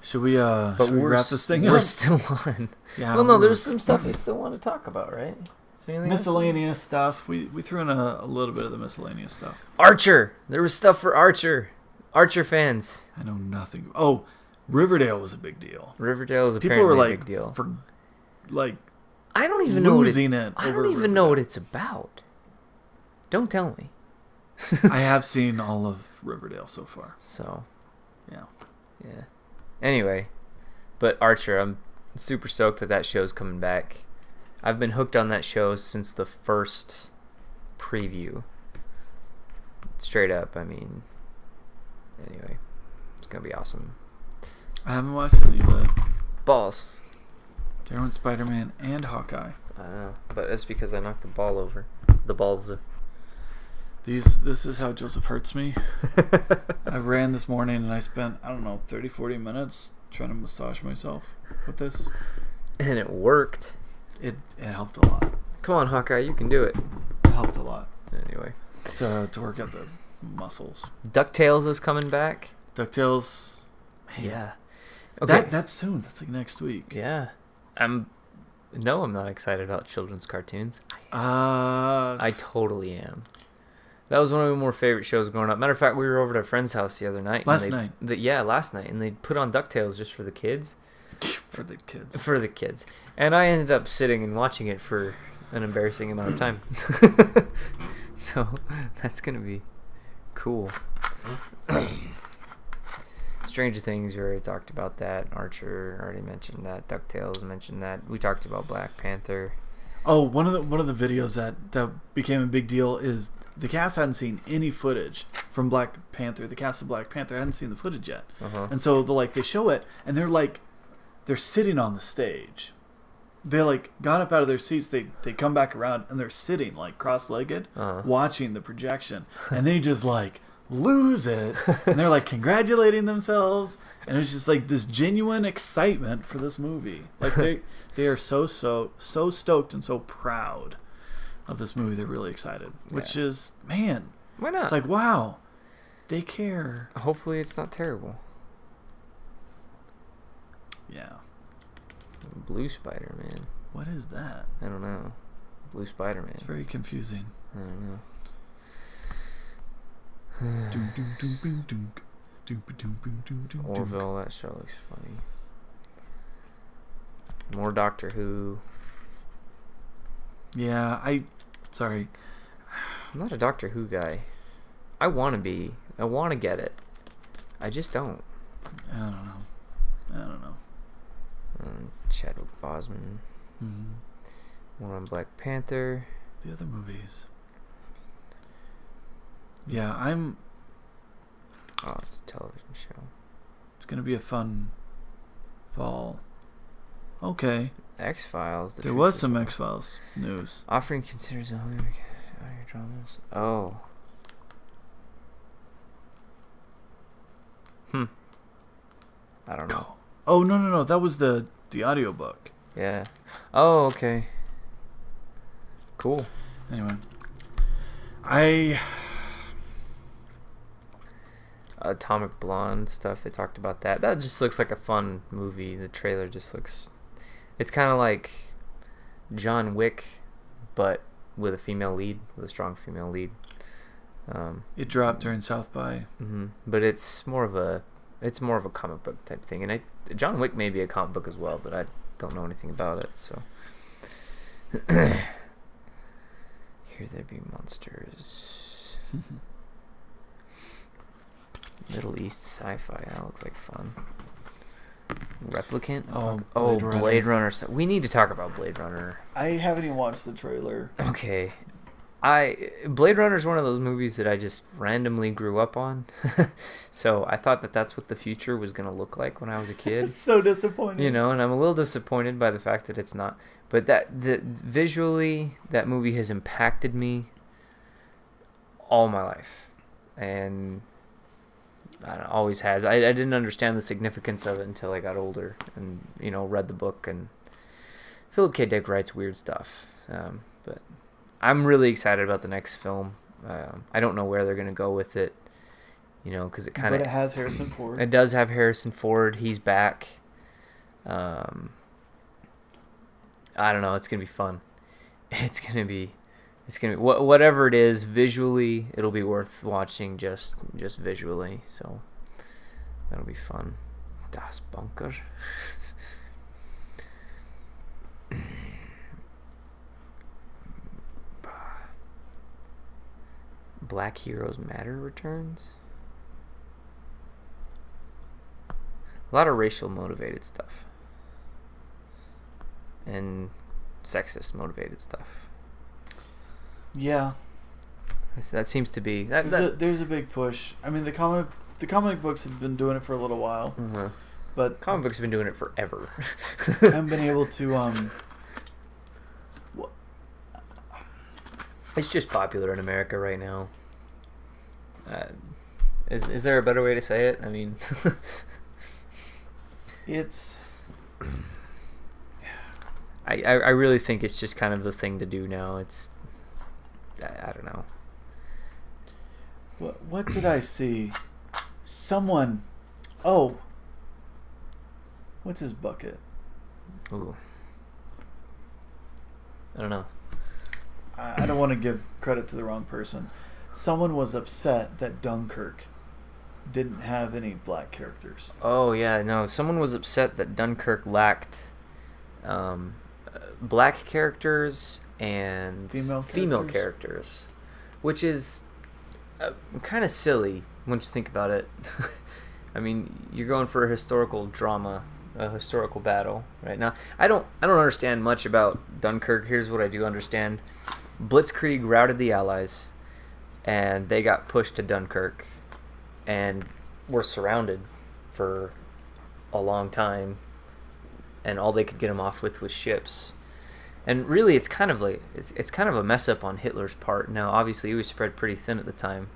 Should we wrap this thing up?
We're still on.
Yeah.
Well, no, there's some stuff we still want to talk about, right?
Miscellaneous stuff. We threw in a little bit of the miscellaneous stuff.
Archer. There was stuff for Archer. Archer fans.
I know nothing. Oh, Riverdale was a big deal.
Riverdale is apparently a big deal. I don't even know what it's about. Don't tell me.
I have seen all of Riverdale so far.
So,
yeah.
Anyway, but Archer, I'm super stoked that show's coming back. I've been hooked on that show since the first preview. Straight up, I mean. Anyway, it's gonna be awesome.
I haven't watched any of it.
Balls.
There went Spider-Man and Hawkeye.
I know, but it's because I knocked the ball over. The balls.
This is how Joseph hurts me. I ran this morning and I spent, 30, 40 minutes trying to massage myself with this.
And it worked.
It helped a lot.
Come on, Hawkeye, you can do it.
It helped a lot.
Anyway.
To work out the muscles.
DuckTales is coming back.
DuckTales. Man.
Yeah. Okay.
That's soon. That's like next week.
Yeah. I'm not excited about children's cartoons. I totally am. That was one of my more favorite shows growing up. Matter of fact, we were over at a friend's house the other night.
Last night.
Last night. And they put on DuckTales just for the kids.
For the kids.
And I ended up sitting and watching it for an embarrassing amount of time. So, that's going to be cool. Stranger Things, we already talked about that. Archer already mentioned that. DuckTales mentioned that. We talked about Black Panther.
Oh, one of the videos that became a big deal is the cast hadn't seen any footage from Black Panther. The cast of Black Panther hadn't seen the footage yet.
Uh-huh.
And so they show it and they're sitting on the stage. They got up out of their seats, they come back around and they're sitting cross-legged watching the projection, and they just lose it, and they're congratulating themselves, and it's just this genuine excitement for this movie. They are so stoked and so proud of this movie. They're really excited, which is, man,
why not?
It's wow, they care.
Hopefully it's not terrible.
Yeah.
Blue Spider-Man.
What is that?
I don't know. Blue Spider-Man.
It's very confusing.
I don't know. Orville, that show looks funny. More Doctor Who.
Yeah, sorry.
I'm not a Doctor Who guy. I want to be. I want to get it. I just don't.
I don't know.
Chadwick Boseman.
Mm-hmm.
More on Black Panther.
The other movies. Yeah, I'm...
Oh, it's a television show.
It's going to be a fun fall. Okay.
X-Files.
There was some X-Files news.
Offering considers a hungry audio dramas. Oh. I don't know.
Oh, no. That was the audiobook.
Yeah. Oh, okay. Cool.
Anyway.
Atomic Blonde stuff, they talked about that. That just looks like a fun movie. The trailer just looks... It's kind of like John Wick, but with a female lead, with a strong female lead.
It dropped during South by.
Mm-hmm. But it's more of a comic book type thing. And John Wick may be a comic book as well, but I don't know anything about it, so... Here There Be Monsters. Middle East sci-fi. That looks like fun. Replicant? Blade Runner. We need to talk about Blade Runner.
I haven't even watched the trailer.
Okay. Blade Runner is one of those movies that I just randomly grew up on. So I thought that that's what the future was going to look like when I was a kid.
So disappointed.
You know, and I'm a little disappointed by the fact that it's not. But visually, that movie has impacted me all my life. And I don't know, always has. I didn't understand the significance of it until I got older and, you know, read the book. And Philip K. Dick writes weird stuff. But I'm really excited about the next film. I don't know where they're going to go with it, you know, because it kind of...
But it has Harrison Ford.
It does have Harrison Ford. He's back. I don't know. It's going to be fun. It's going to be whatever it is, visually, it'll be worth watching just visually. So that'll be fun. Das Bunker. Black Heroes Matter returns. A lot of racial motivated stuff. And sexist motivated stuff.
Yeah.
That seems to be...
There's a big push. I mean, the comic books have been doing it for a little while.
Mm-hmm.
But
comic books have been doing it forever.
I haven't been able to...
It's just popular in America right now. Is there a better way to say it? I mean...
It's...
I really think it's just kind of the thing to do now. It's... I don't know.
What did I see? Someone... Oh. What's his bucket?
Ooh. I don't know.
I don't want to give credit to the wrong person. Someone was upset that Dunkirk didn't have any black characters.
Oh, yeah, no. Someone was upset that Dunkirk lacked black characters and female characters. Which is kind of silly once you think about it. I mean, you're going for a historical drama, a historical battle right now. I don't understand much about Dunkirk. Here's what I do understand. Blitzkrieg routed the Allies, and they got pushed to Dunkirk, and were surrounded for a long time, and all they could get them off with was ships. And really, it's kind of like it's kind of a mess up on Hitler's part. Now, obviously, he was spread pretty thin at the time,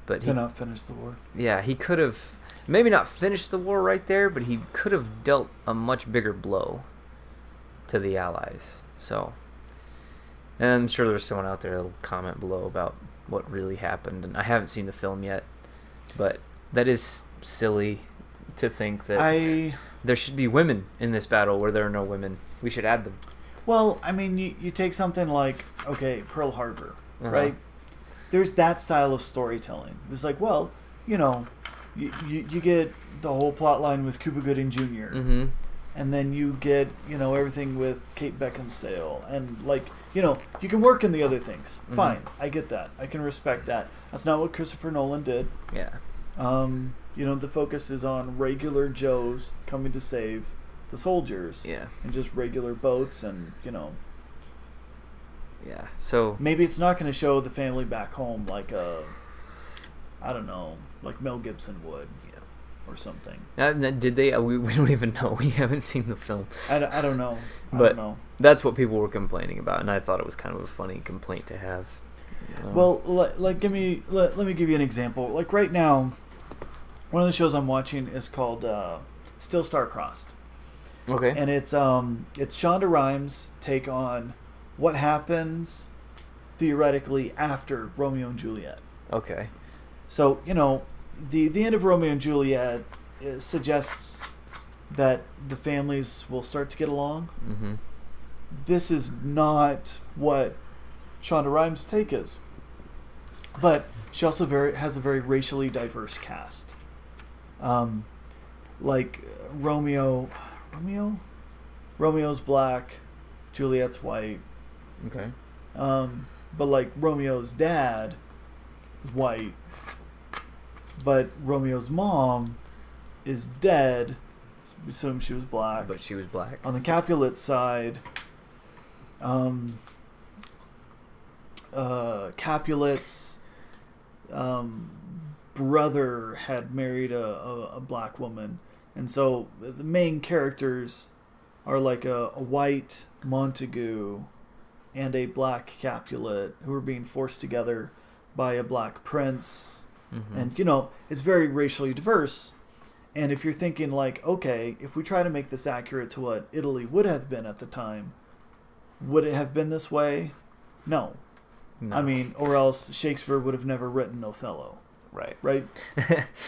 but
to not finish the war. Yeah,
he could have maybe not finished the war right there, but he could have dealt a much bigger blow to the Allies. So, and I'm sure there's someone out there that'll comment below about what really happened. And I haven't seen the film yet, but that is silly to think that there should be women in this battle where there are no women. We should add them.
Well, I mean, you take something like, okay, Pearl Harbor, right? There's that style of storytelling. It's like, well, you know, you get the whole plot line with Cuba Gooding Jr.,
mm-hmm.
and then you get, you know, everything with Kate Beckinsale, and, like, you know, you can work in the other things.
Mm-hmm.
Fine, I get that. I can respect that. That's not what Christopher Nolan did.
Yeah.
You know, the focus is on regular Joes coming to save the soldiers.
Yeah.
And just regular boats and, you know.
Yeah. So
maybe it's not going to show the family back home like I don't know, like Mel Gibson would. Yeah. Or something.
Did they? We don't even know. We haven't seen the film.
I don't know. I
but
don't know.
That's what people were complaining about, and I thought it was kind of a funny complaint to have. You know?
Well, let me give you an example. Like right now, one of the shows I'm watching is called Still Star-Crossed.
Okay.
And it's Shonda Rhimes' take on what happens theoretically after Romeo and Juliet.
Okay.
So, the end of Romeo and Juliet suggests that the families will start to get along.
Mm-hmm.
This is not what Shonda Rhimes' take is. But she also has a very racially diverse cast. Like Romeo's black, Juliet's white.
Okay.
But like Romeo's dad is white, but Romeo's mom is dead. We assume she was black.
But she was black.
On the Capulet side, Capulet's brother had married a black woman, and so the main characters are like a white Montague and a black Capulet who are being forced together by a black prince.
Mm-hmm.
And it's very racially diverse. And if you're thinking like, okay, if we try to make this accurate to what Italy would have been at the time, would it have been this way? No. I mean, or else Shakespeare would have never written Othello.
Right.
Right?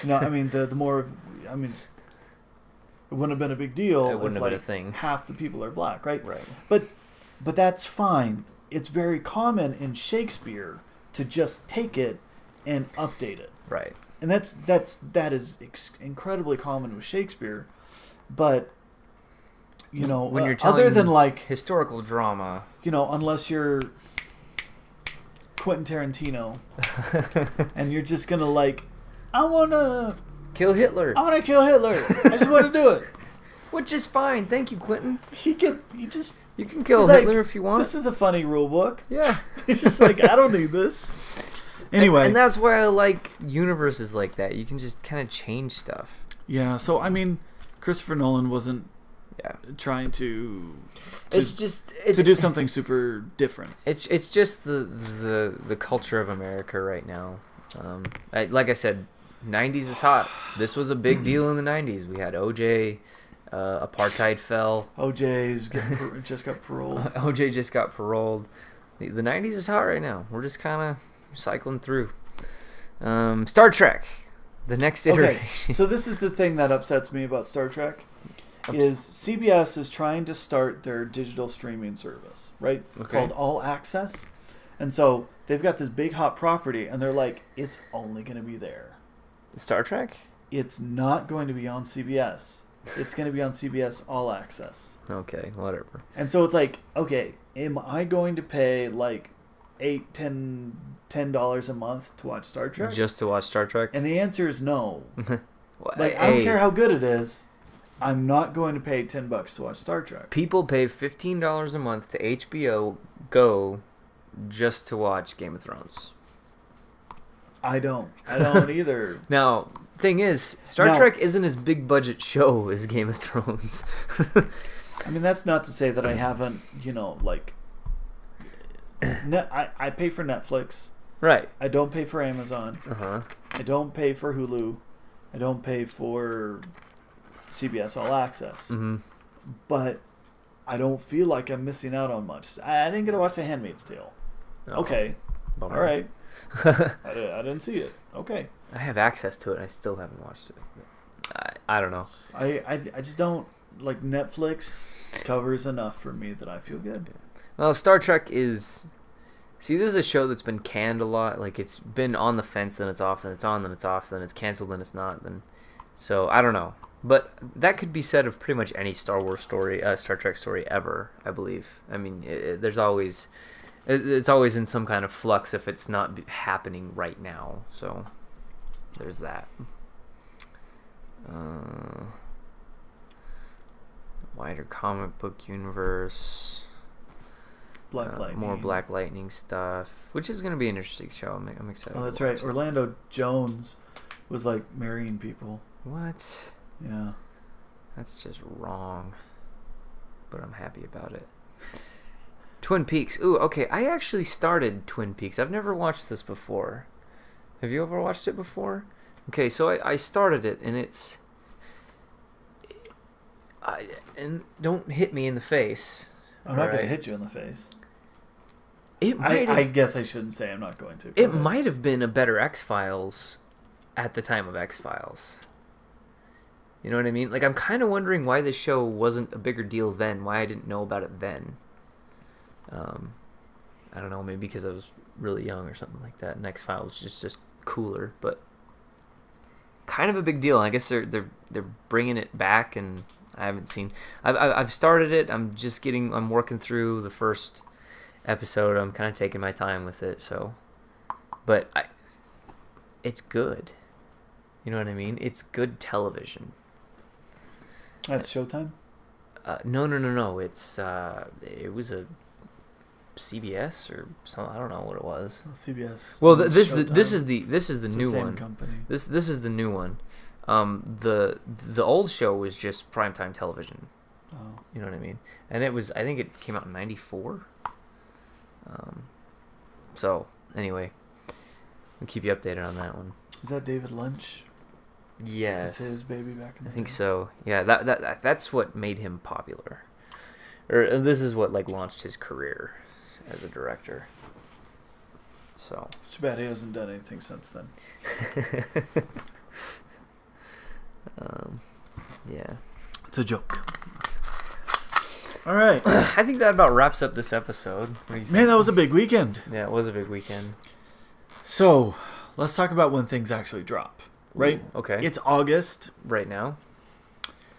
I mean, the more, I mean, it wouldn't have been a big deal.
It wouldn't
if,
have been
like,
a thing.
half the people are black, right?
Right.
But that's fine. It's very common in Shakespeare to just take it and update it.
Right.
And that is incredibly common with Shakespeare, but
when you're telling
other than like
historical drama,
unless you're Quentin Tarantino and you're just gonna I wanna
kill Hitler.
kill Hitler. I just want to do it.
Which is fine. Thank you, Quentin.
You can
kill
he's
Hitler if you want.
This is a funny rule book.
Yeah.
You're just I don't need this. Anyway.
And that's why I like universes like that. You can just kind of change stuff.
Yeah, so I mean, Christopher Nolan wasn't trying to do something super different.
It's just the culture of America right now. Like I said, 90s is hot. This was a big deal in the 90s. We had OJ, apartheid fell.
OJ's just got paroled.
OJ just got paroled. The 90s is hot right now. We're just kind of cycling through. Star Trek, the next iteration.
Okay, so this is the thing that upsets me about Star Trek. Is CBS is trying to start their digital streaming service, right?
Okay.
Called All Access. And so they've got this big hot property, and they're like, it's only going to be there.
Star Trek?
It's not going to be on CBS. It's going to be on CBS All Access.
Okay, whatever.
And so it's like, okay, am I going to pay like $10 a month to watch Star Trek?
Just to watch Star Trek?
And the answer is no.
Well,
I don't care how good it is. I'm not going to pay $10 to watch Star Trek.
People pay $15 a month to HBO Go just to watch Game of Thrones.
I don't either.
Now, thing is, Star Trek isn't as big budget show as Game of Thrones.
I mean, that's not to say that I haven't, I pay for Netflix.
Right.
I don't pay for Amazon.
Uh-huh.
I don't pay for Hulu. I don't pay for CBS All Access.
Mm-hmm.
But I don't feel like I'm missing out on much. I didn't get to watch The Handmaid's Tale.
Oh,
okay.
bummer.
All right. I didn't see it. Okay.
I have access to it and I still haven't watched it. I don't know.
I just don't, Netflix covers enough for me that I feel good.
Well, Star Trek is... See, this is a show that's been canned a lot. Like, it's been on the fence, then it's off, then it's on, then it's off, then it's canceled, then it's not. So, I don't know. But that could be said of pretty much any Star Trek story ever, I believe. I mean, it's always in some kind of flux if it's not happening right now. So, there's that. Wider comic book universe.
Black Lightning.
More Black Lightning stuff, which is going to be an interesting show. I'm excited.
Oh, that's
to watch
right.
it.
Orlando Jones was marrying people.
What?
Yeah.
That's just wrong. But I'm happy about it. Twin Peaks. Ooh, okay. I actually started Twin Peaks. I've never watched this before. Have you ever watched it before? Okay, so I started it, and and don't hit me in the face.
I'm not going to hit you in the face.
I
guess I shouldn't say I'm not going to.
It might have been a better X-Files at the time of X-Files. You know what I mean? Like, I'm kind of wondering why this show wasn't a bigger deal then, why I didn't know about it then. I don't know, maybe because I was really young or something like that, and X-Files was just cooler, but kind of a big deal. I guess they're bringing it back, and I haven't seen... I've started it, I'm working through the first episode. I'm kind of taking my time with it, so... But it's good. You know what I mean? It's good television.
That's Showtime?
No. It was a CBS or something. I don't know what it was.
CBS.
Well, this is the new
same
one.
Company.
This is the new one. The old show was just primetime television.
Oh.
You know what I mean? And I think it came out in '94. So anyway, we'll keep you updated on that one.
Is that David Lynch?
Yes.
Is his baby back in the
I think
day?
so. Yeah, that's what made him popular. Or this is what launched his career as a director. So
It's too bad he hasn't done anything since then.
Yeah.
It's a joke. All right.
I think that about wraps up this episode. What do you think?
Man, that was a big weekend.
Yeah, it was a big weekend.
So, let's talk about when things actually drop. Right?
Ooh, okay.
It's August.
Right now.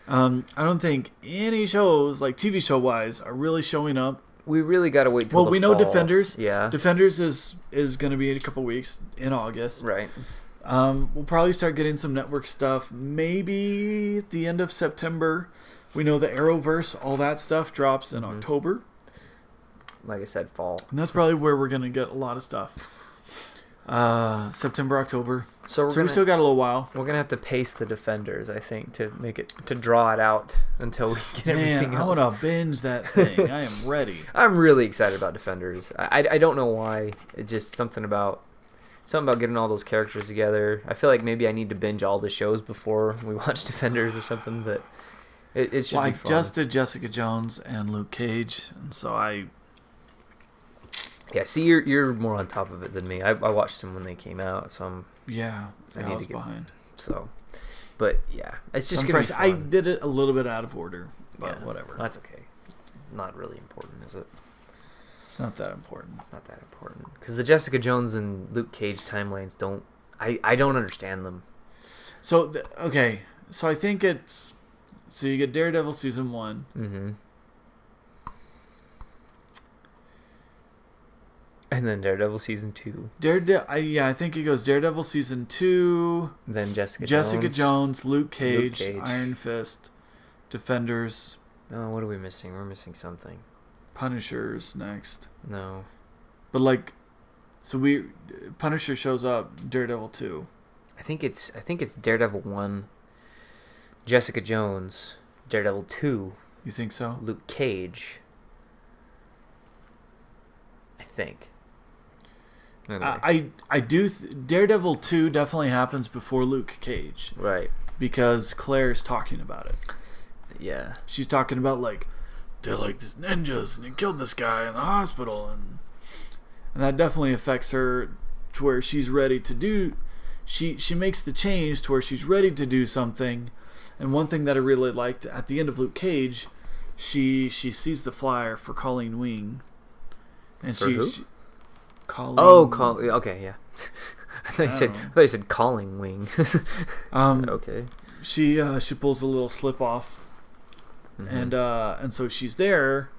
I don't think any shows, like TV show wise, are really showing up.
We really got to wait till
we know Defenders.
Yeah.
Defenders is going to be in a couple weeks in August.
Right.
We'll probably start getting some network stuff maybe at the end of September. We know the Arrowverse, all that stuff drops in October.
Like I said, fall.
And that's probably where we're going to get a lot of stuff. September, October.
So
we still got a little while.
We're gonna have to pace the Defenders, I think, to draw it out until we get everything else.
I want to binge that thing. I am ready.
I'm really excited about Defenders. I don't know why. It's just something about getting all those characters together. I feel like maybe I need to binge all the shows before we watch Defenders or something, but it should be fun.
I just did Jessica Jones and Luke Cage, and so
Yeah, see, you're more on top of it than me. I watched them when they came out, so I was
behind.
So, but yeah, it's just gonna be fun.
I did it a little bit out of order, but whatever.
That's okay. Not really important, is it?
It's not that important.
It's not that important because the Jessica Jones and Luke Cage timelines don't. I don't understand them.
So so I think it's you get Daredevil season 1.
Mm-hmm. And then Daredevil season 2.
I think it goes Daredevil season 2.
Then Jessica
Jones, Luke Cage, Iron Fist, Defenders.
No, what are we missing? We're missing something.
Punisher's next.
No.
But Punisher shows up Daredevil 2.
I think it's Daredevil 1, Jessica Jones, Daredevil 2.
You think so?
Luke Cage. I think.
Anyway. I do. Daredevil 2 definitely happens before Luke Cage.
Right.
Because Claire's talking about it.
Yeah. She's
talking about they're like these ninjas and you killed this guy in the hospital and that definitely affects her to where she's ready to do. She makes the change to where she's ready to do something. And one thing that I really liked at the end of Luke Cage, she sees the flyer for Colleen Wing. And
for who?
Colleen.
Oh, okay, yeah. I thought you said calling wing. Okay.
She pulls a little slip off, and so she's there,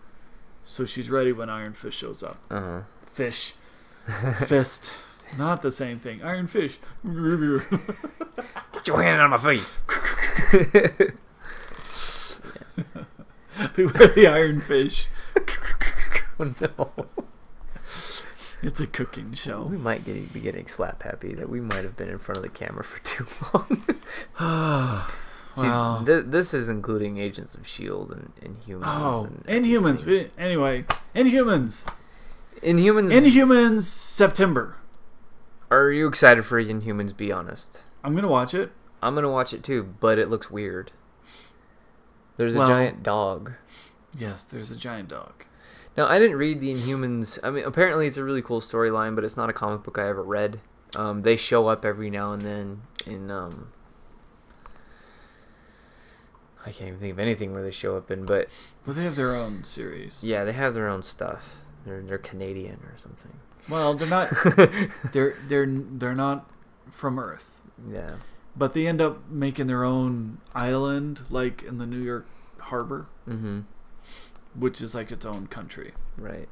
so she's ready when Iron Fist shows up. Fish, fist, not the same thing. Iron Fish.
Get your hand out of my face.
Beware the Iron Fish.
Oh, no.
It's a cooking show.
We might be getting slap happy that we might have been in front of the camera for too long. See, this is including Agents of S.H.I.E.L.D. and Inhumans.
Oh, Inhumans. Anyway, Inhumans.
Inhumans.
Inhumans September.
Are you excited for Inhumans? Be honest.
I'm gonna watch it.
I'm gonna watch it too, but it looks weird. There's a
Well,
giant dog.
Yes, there's a giant dog.
Now, I didn't read the Inhumans. I mean, apparently it's a really cool storyline, but it's not a comic book I ever read. They show up every now and then in I can't even think of anything where they show up in, but
they have their own series.
yeah, they have their own stuff. They're Canadian or something.
Well, they're not. they're not from Earth.
Yeah.
But they end up making their own island, like in the New York harbor, which is like its own country.
Right.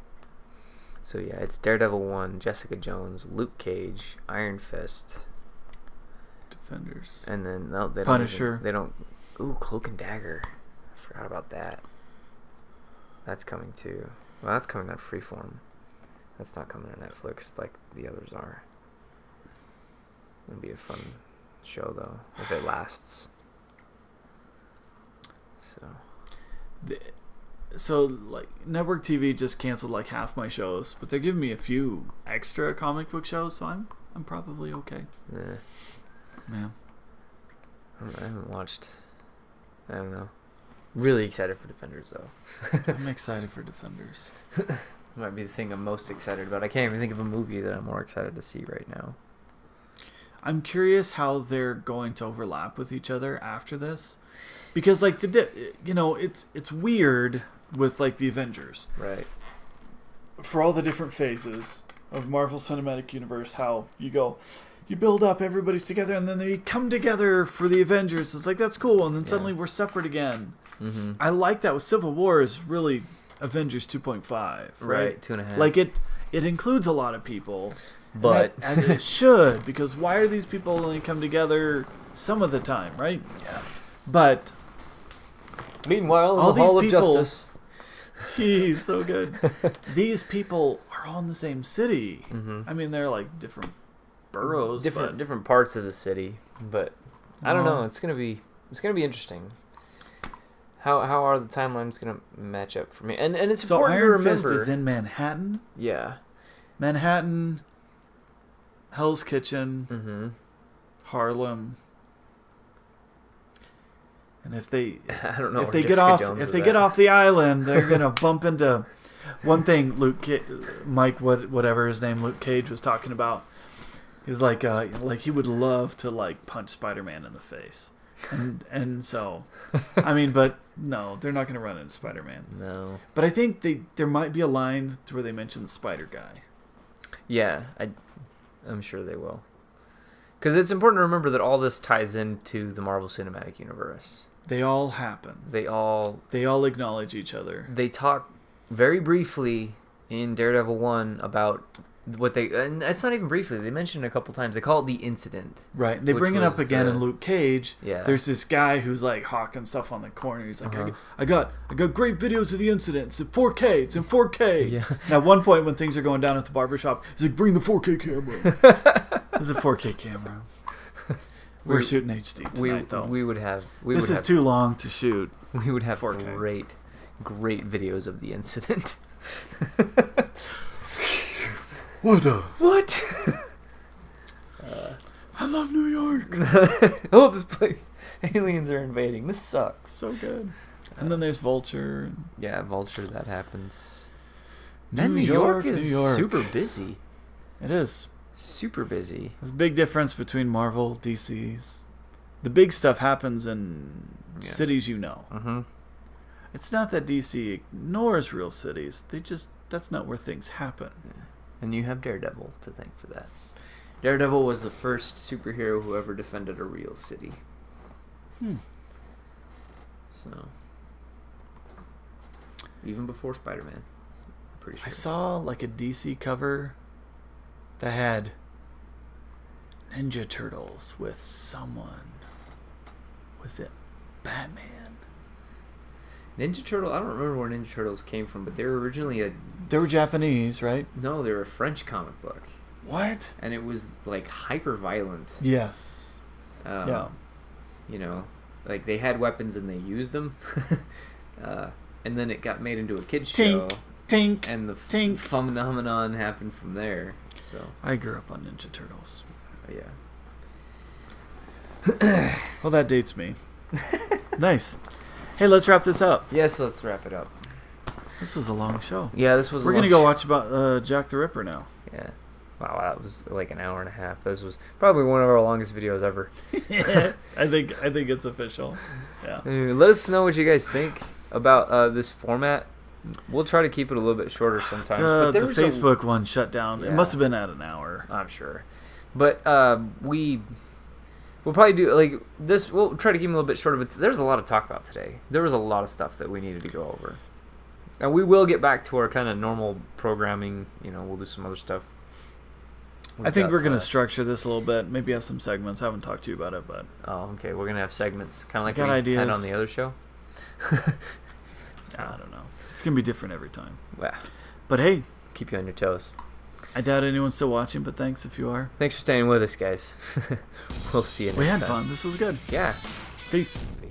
So yeah, it's Daredevil 1, Jessica Jones, Luke Cage, Iron Fist,
Defenders,
and then no, they
Punisher.
They don't. Ooh, Cloak and Dagger. I forgot about that. That's coming too. Well, that's coming on Freeform. That's not coming on Netflix like the others are. It'll be a fun show though if it lasts.
So like network TV just canceled like half my shows, but they're giving me a few extra comic book shows, so I'm probably okay. Yeah.
I haven't watched. I don't know. Really excited for Defenders though.
I'm excited for Defenders.
Might be the thing I'm most excited about. I can't even think of a movie that I'm more excited to see right now.
I'm curious how they're going to overlap with each other after this, because like it's weird with like the Avengers,
right?
For all the different phases of Marvel Cinematic Universe, how you build up, everybody's together, and then they come together for the Avengers. It's like that's cool, and then suddenly we're separate again. I like that with Civil War is really Avengers 2.5, right?
2.5.
Like it includes a lot of people.
But
as it should, because why are these people only come together some of the time, right? Yeah. But
meanwhile,
all
in the
these
Hall of
people,
Justice,
he's so good. These people are all in the same city. I mean, they're like different boroughs,
different parts of the city. But I don't know. It's gonna be interesting. How are the timelines gonna match up for me? And it's
so
important
Iron
to
Fist
remember.
is in Manhattan.
Yeah.
Manhattan. Hell's Kitchen, Harlem, and if they
I don't know
if they get off get off the island, they're gonna bump into one thing. Mike, whatever his name, Luke Cage was talking about. He's like he would love to like punch Spider-Man in the face, and so I mean, but no, they're not gonna run into Spider-Man.
No,
but I think there might be a line to where they mention the Spider Guy.
Yeah, I'm sure they will. Because it's important to remember that all this ties into the Marvel Cinematic Universe.
They all happen. They all acknowledge each other.
They talk very briefly in Daredevil 1 about what they... And it's not even briefly. They mention it a couple times. They call it the incident.
Right. They bring it up again in Luke Cage.
Yeah.
There's this guy who's like hawking stuff on the corner. He's like, I got great videos of the incident. It's in 4K. It's in 4K. Yeah. And at one point when things are going down at the barbershop, he's like, bring the 4K camera. This is a 4K camera. We're shooting HD tonight, though.
This
is too long to shoot.
We would have
4K.
great videos of the incident.
What? I love New York.
I love this place. Aliens are invading. This sucks.
So good. And then there's Vulture.
Yeah, Vulture, that happens. New York is super busy.
It is.
Super busy.
There's a big difference between Marvel, DC's. The big stuff happens in cities you know. It's not that DC ignores real cities. That's not where things happen.
Yeah. And you have Daredevil to thank for that. Daredevil was the first superhero who ever defended a real city. So, even before Spider-Man, I'm pretty sure.
I saw like a DC cover that had Ninja Turtles with someone. Was it Batman?
Ninja Turtle. I don't remember where Ninja Turtles came from, but they were originally
They were Japanese, right?
No, they were a French comic book.
What?
And it was like hyper violent.
Yes.
Yeah. You know, like they had weapons and they used them. And then it got made into a kids show.
Tink.
And the phenomenon happened from there. So
I grew up on Ninja Turtles.
Yeah.
Well, that dates me. Nice. Hey, let's wrap this up.
Yes, let's wrap it up.
This was a long show.
Yeah, this was.
We're gonna go watch about Jack the Ripper now.
Yeah. Wow, that was like an hour and a half. This was probably one of our longest videos ever.
I think it's official. Yeah.
Let us know what you guys think about this format. We'll try to keep it a little bit shorter sometimes. But
The Facebook one shut down.
Yeah.
It must have been at an hour.
I'm sure. But we'll probably do like this. We'll try to keep them a little bit shorter. But there's a lot to talk about today. There was a lot of stuff that we needed to go over, and we will get back to our kind of normal programming. We'll do some other stuff.
I think we're gonna structure this a little bit. Maybe have some segments. I haven't talked to you about it, but
okay. We're gonna have segments, kind of like
got
we
ideas.
had on the other show.
I don't know. It's gonna be different every time.
Yeah.
But hey,
Keep you on your toes.
I doubt anyone's still watching, but thanks if you are.
Thanks for staying with us, guys. We'll see you next time.
We had fun. This was good.
Yeah.
Peace.
Peace.